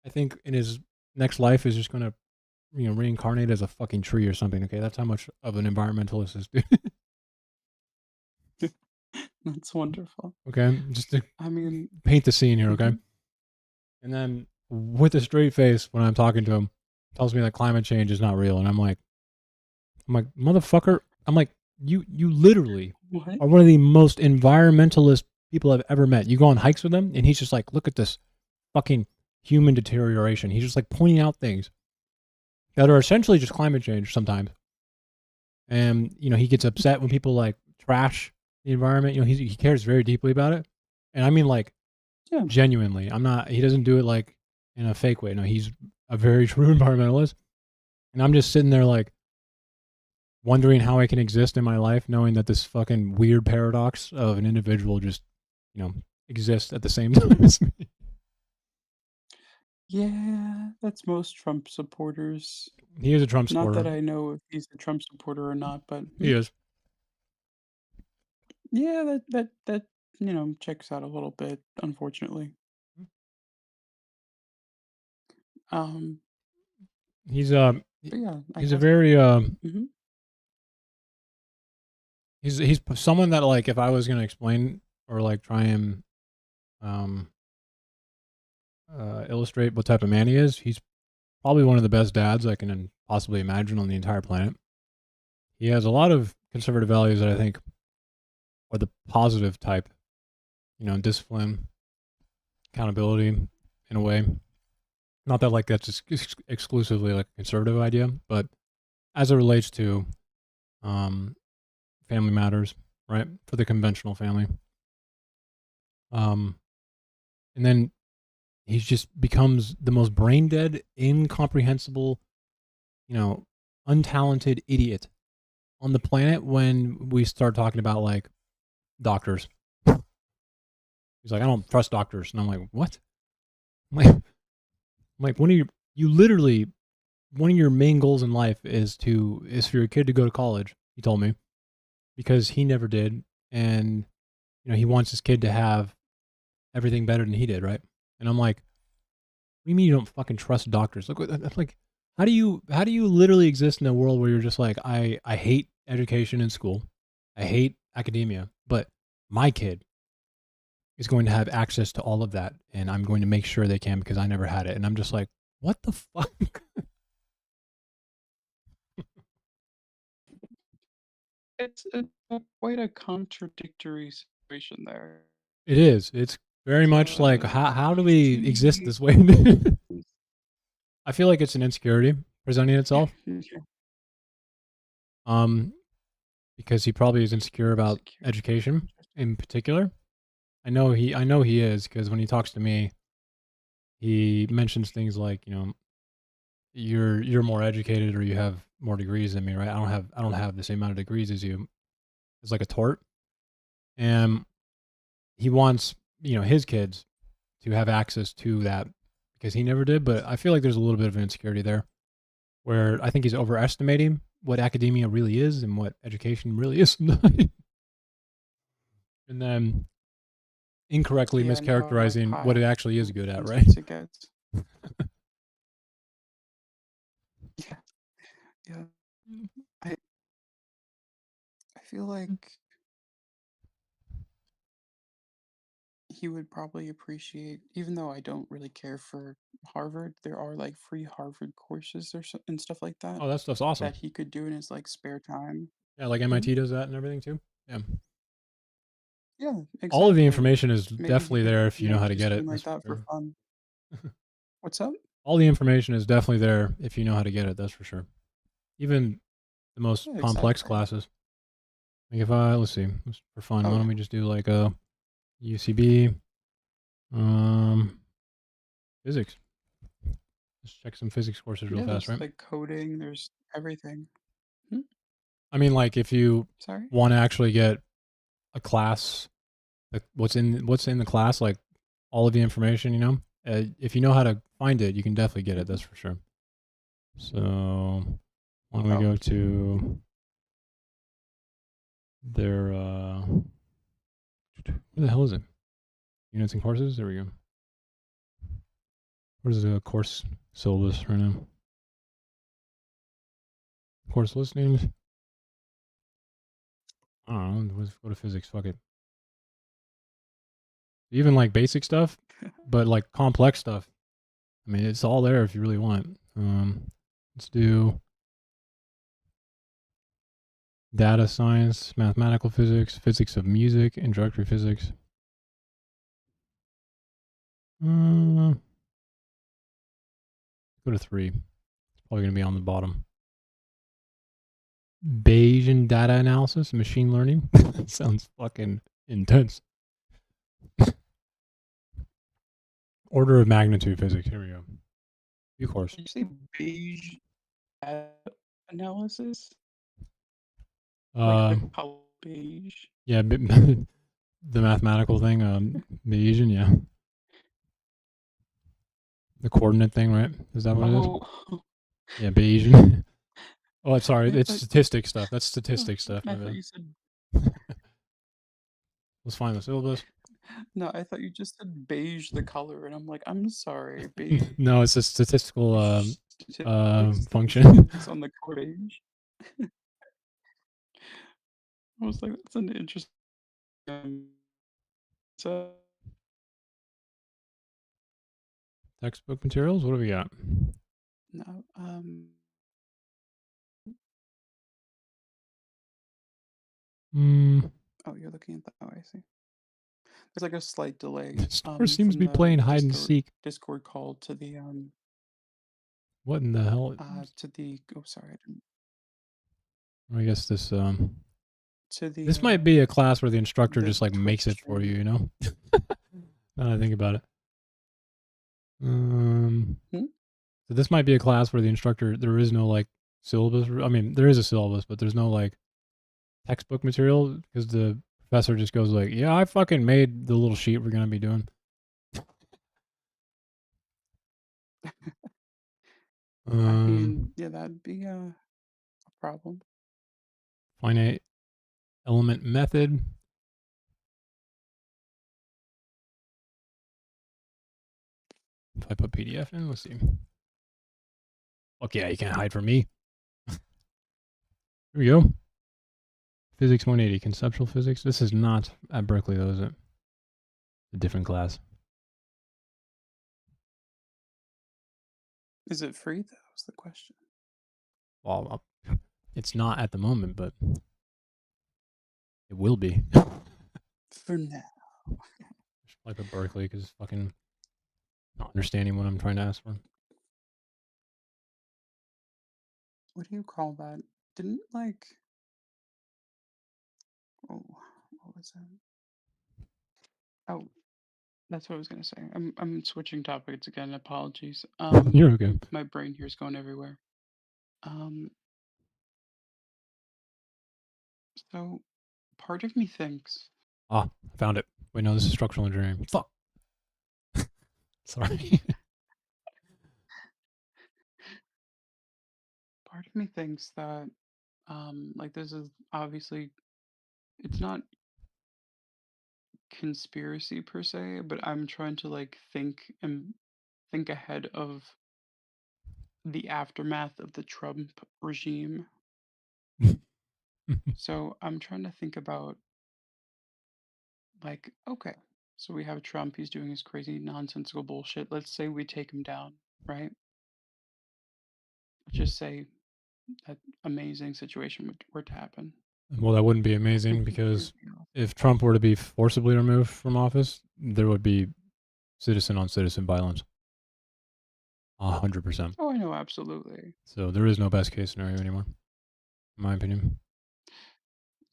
I think in his next life is just gonna, reincarnate as a fucking tree or something. Okay, that's how much of an environmentalist this dude. That's wonderful. Okay, just to I mean, paint the scene here, okay? And then with a straight face when I'm talking to him, tells me that climate change is not real, and I'm like, motherfucker. I'm like, you literally What? are one of the most environmentalist people I've ever met. You go on hikes with him, and he's just like, look at this fucking human deterioration. He's just like pointing out things that are essentially just climate change sometimes. And, you know, he gets upset when people like trash the environment. You know, he cares very deeply about it. And I mean, like, Yeah. genuinely. He doesn't do it like in a fake way. No, he's a very true environmentalist. And I'm just sitting there like wondering how I can exist in my life knowing that this fucking weird paradox of an individual just, you know, exists at the same time as me. Yeah, that's most Trump supporters. He is a Trump Not supporter. that I know if he's a Trump supporter or not, but He is. yeah, that you know checks out a little bit, unfortunately. Um, He's but yeah, I he's a guess. very Mhm. he's someone that like if I was gonna explain or like try and um illustrate what type of man he is, he's probably one of the best dads I can possibly imagine on the entire planet. He has a lot of conservative values that I think are the positive type, you know, discipline, accountability in a way. Not that like that's exclusively like a conservative idea, but as it relates to family matters, right? For the conventional family. And then he just becomes the most brain dead, incomprehensible, you know, untalented idiot on the planet when we start talking about like doctors. He's like, I don't trust doctors. And I'm like, what? I'm like one of your main goals in life is for your kid to go to college, he told me, because he never did. And, you know, he wants his kid to have everything better than he did, right? And I'm like, what do you mean you don't fucking trust doctors? Like, how do you literally exist in a world where you're just like, I hate education in school, I hate academia, but my kid is going to have access to all of that, and I'm going to make sure they can because I never had it. And I'm just like, what the fuck? It's quite a contradictory situation there. It is. It's very much like how do we exist he this way? I feel like it's an insecurity presenting itself. Because he probably is insecure about education in particular. I know he is because when he talks to me, he mentions things like, you know, you're more educated or you have more degrees than me, right? I don't have the same amount of degrees as you. It's like a tort. And he wants, you know, his kids to have access to that because he never did, but I feel like there's a little bit of an insecurity there where I think he's overestimating what academia really is and what education really is. And then incorrectly Yeah, no, mischaracterizing what it actually is good at, right? It gets. Yeah, yeah. I feel like he would probably appreciate, even though I don't really care for Harvard, there are like free Harvard courses and stuff like that Oh, that stuff's awesome. that he could do in his like spare time. Yeah, like MIT does that and everything too. Yeah. Yeah, exactly. All of the information is Maybe he definitely could, there if you know how to do get it. something like That's that for fun. What's up? All the information is definitely there if you know how to get it. That's for sure. Even the most Yeah, complex exactly. classes. Like if let's see, just for fun, Oh, why yeah. don't we just do like a UCB, physics. Just check some physics courses real Yeah, fast, there's right? like coding, there's everything. Hmm? I mean, like if you Sorry? want to actually get a class, like what's in the class, like all of the information, you know, if you know how to find it, you can definitely get it. That's for sure. So why don't we go to their where the hell is it? Units and courses. There we go. What is the course syllabus right now? Course listings. I don't know. Let's go to physics. Fuck it. Even like basic stuff, but like complex stuff. I mean, it's all there if you really want. Let's do data science, mathematical physics, physics of music, introductory physics. Go to 3. It's probably going to be on the bottom. Bayesian data analysis, machine learning. That sounds fucking intense. Order of magnitude physics. Here we go. Of course. Did you say beige analysis? Like the color beige? Yeah, the mathematical thing, Bayesian, yeah. The coordinate thing, right? Is that what it is? Yeah, Bayesian. Oh, sorry, it's statistic stuff. That's statistic stuff. I thought you said. Let's find the syllabus. No, I thought you just said beige the color, and I'm like, I'm sorry, beige. No, it's a statistical function. It's on the color beige. I was like, that's an interesting. So Textbook materials. What do we got? no, Oh, you're looking at that. Oh, I see. There's like a slight delay. Star seems to be playing hide and seek. Discord call to the What in the hell? To the sorry, I didn't. I guess this To the. This might be a class where the instructor just like makes it for you, you know? Now that I think about it. So this might be a class where the instructor, there is no like syllabus. I mean, there is a syllabus, but there's no like textbook material because the professor just goes like, yeah, I fucking made the little sheet we're going to be doing. I mean, yeah, that'd be a problem. Finite element method. If I put PDF in, let's see. Okay, yeah, you can't hide from me. Here we go. Physics 180, conceptual physics. This is not at Berkeley, though, is it? A different class. Is it free? That was the question. Well, it's not at the moment, but it will be. For now. Like at Berkeley, because fucking not understanding what I'm trying to ask for. What do you call that? Didn't like. Oh, what was that? Oh, that's what I was gonna say. I'm switching topics again. Apologies. You're okay. My brain here is going everywhere. So, part of me thinks. Ah, I found it. Wait, no, this is structural engineering. Fuck. Sorry. Part of me thinks that, like this is obviously, it's not conspiracy per se, but I'm trying to like think ahead of the aftermath of the Trump regime. So I'm trying to think about like, okay, so we have Trump, he's doing his crazy nonsensical bullshit. Let's say we take him down, right? Let's just say that amazing situation were to happen. Well, that wouldn't be amazing because if Trump were to be forcibly removed from office, there would be citizen on citizen violence. 100%. Oh, I know, absolutely. So there is no best case scenario anymore, in my opinion.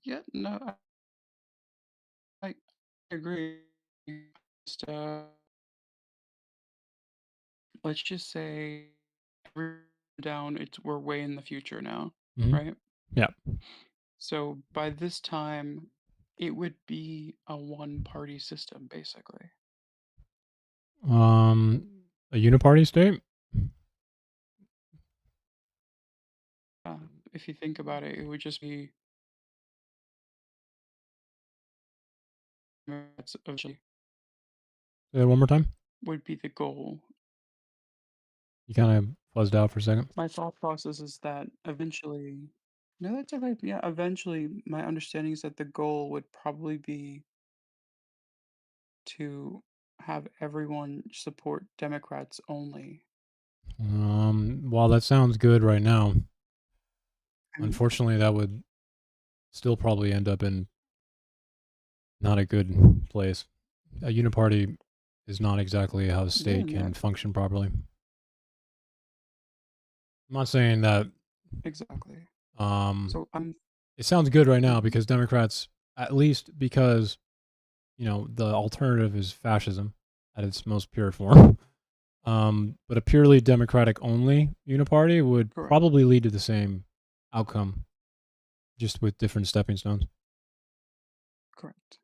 Yeah, no, I agree. Just, let's just say we're down. We're way in the future now, right? Yeah. So by this time, it would be a one-party system, basically. A uniparty state? If you think about it, it would just be. Say that one more time. Would be the goal. You kind of fuzzed out for a second. My thought process is that eventually. No, that's okay. Yeah, eventually, my understanding is that the goal would probably be to have everyone support Democrats only. While that sounds good right now, And unfortunately, that would still probably end up in not a good place. A uniparty is not exactly how the yeah, state can function properly. I'm not saying that exactly. um, So it sounds good right now Mhm. because Democrats, at least because, the alternative is fascism at its most pure form. But a purely Democratic only uniparty would Correct. probably lead to the same outcome, just with different stepping stones. Correct.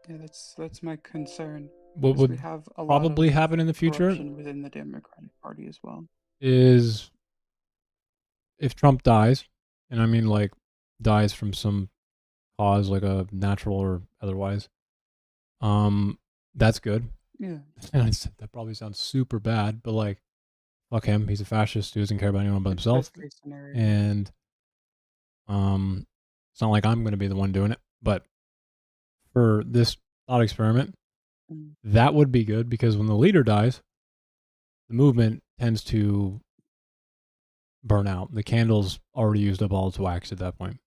Yeah, that's my concern. What Is we would have a lot probably of happen in the future corruption within the Democratic Party as well. is if Trump dies, and I mean like dies from some cause like a natural or otherwise, that's good. Yeah. And that probably sounds super bad, but like fuck him, he's a fascist who doesn't care about anyone but It's himself. best case scenario. And it's not like I'm going to be the one doing it, but for this thought experiment, Mm. that would be good because when the leader dies, the movement tends to burn out. The candle's already used up all its wax at that point.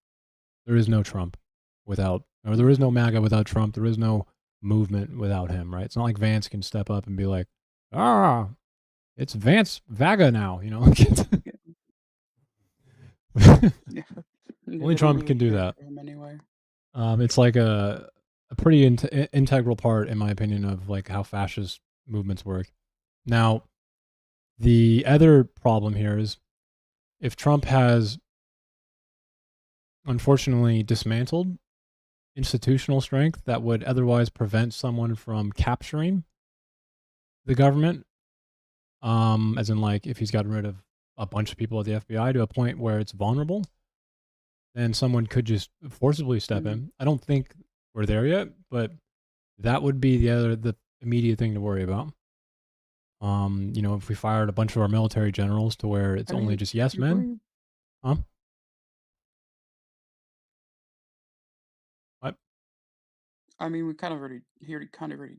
There is no Trump without, or there is no MAGA without Trump. There is no movement without him, right? It's not like Vance can step up and be like, it's Vance Vaga now, Yeah. Only They don't Trump really can do care that. for him anyway. It's like a pretty integral part, in my opinion, of like how fascist movements work. Now, the other problem here is if Trump has unfortunately dismantled institutional strength that would otherwise prevent someone from capturing the government, as in like if he's gotten rid of a bunch of people at the FBI to a point where it's vulnerable, then someone could just forcibly step Mhm. in. I don't think we're there yet, but that would be the immediate thing to worry about. If we fired a bunch of our military generals to where it's I only mean, just yes you men, bring huh? What? I mean, he kind of already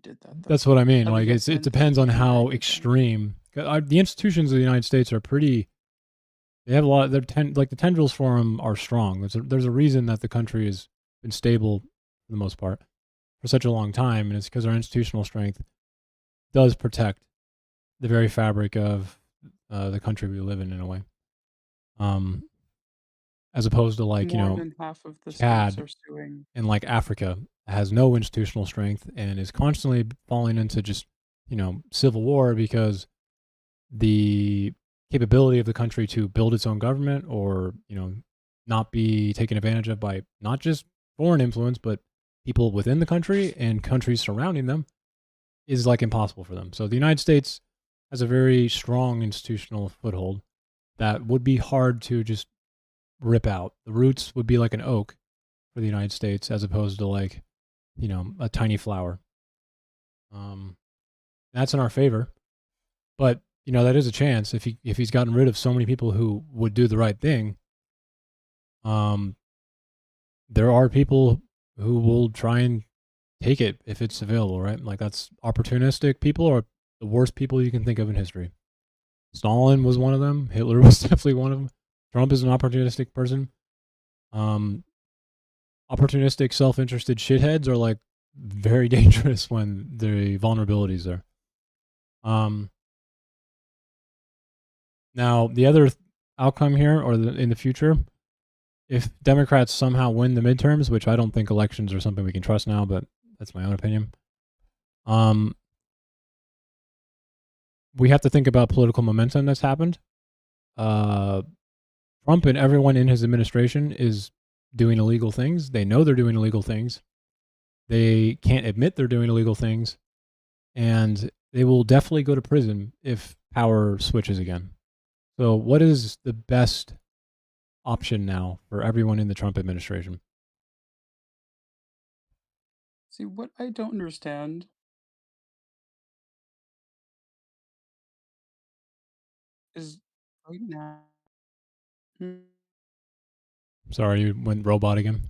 did that though. That's what I mean. Now the Like yes it men depends thing on came how during the Trump. extreme. The institutions of the United States are pretty. They have a lot. Like the tendrils for them are strong. There's a reason that the country has been stable for the most part for such a long time, and it's because our institutional strength does protect the very fabric of the country we live in a way. As opposed to like More than half of the states Chad are suing. in like Africa has no institutional strength and is constantly falling into just civil war because the capability of the country to build its own government or not be taken advantage of by not just foreign influence but people within the country and countries surrounding them is like impossible for them. So the United States has a very strong institutional foothold that would be hard to just rip out. The roots would be like an oak for the United States as opposed to like, a tiny flower. That's in our favor. But, that is a chance if he's gotten rid of so many people who would do the right thing. There are people who will try and take it if it's available, right? Like that's opportunistic people are the worst people you can think of in history. Stalin was one of them. Hitler was definitely one of them. Trump is an opportunistic person. Opportunistic, self-interested shitheads are like very dangerous when the vulnerabilities there. Now the other outcome here, or in the future, if Democrats somehow win the midterms, which I don't think elections are something we can trust now, but that's my own opinion. We have to think about political momentum that's happened. Trump and everyone in his administration is doing illegal things. They know they're doing illegal things. They can't admit they're doing illegal things. And they will definitely go to prison if power switches again. So what is the best option now for everyone in the Trump administration? See, what I don't understand is right now. Sorry, you went robot again.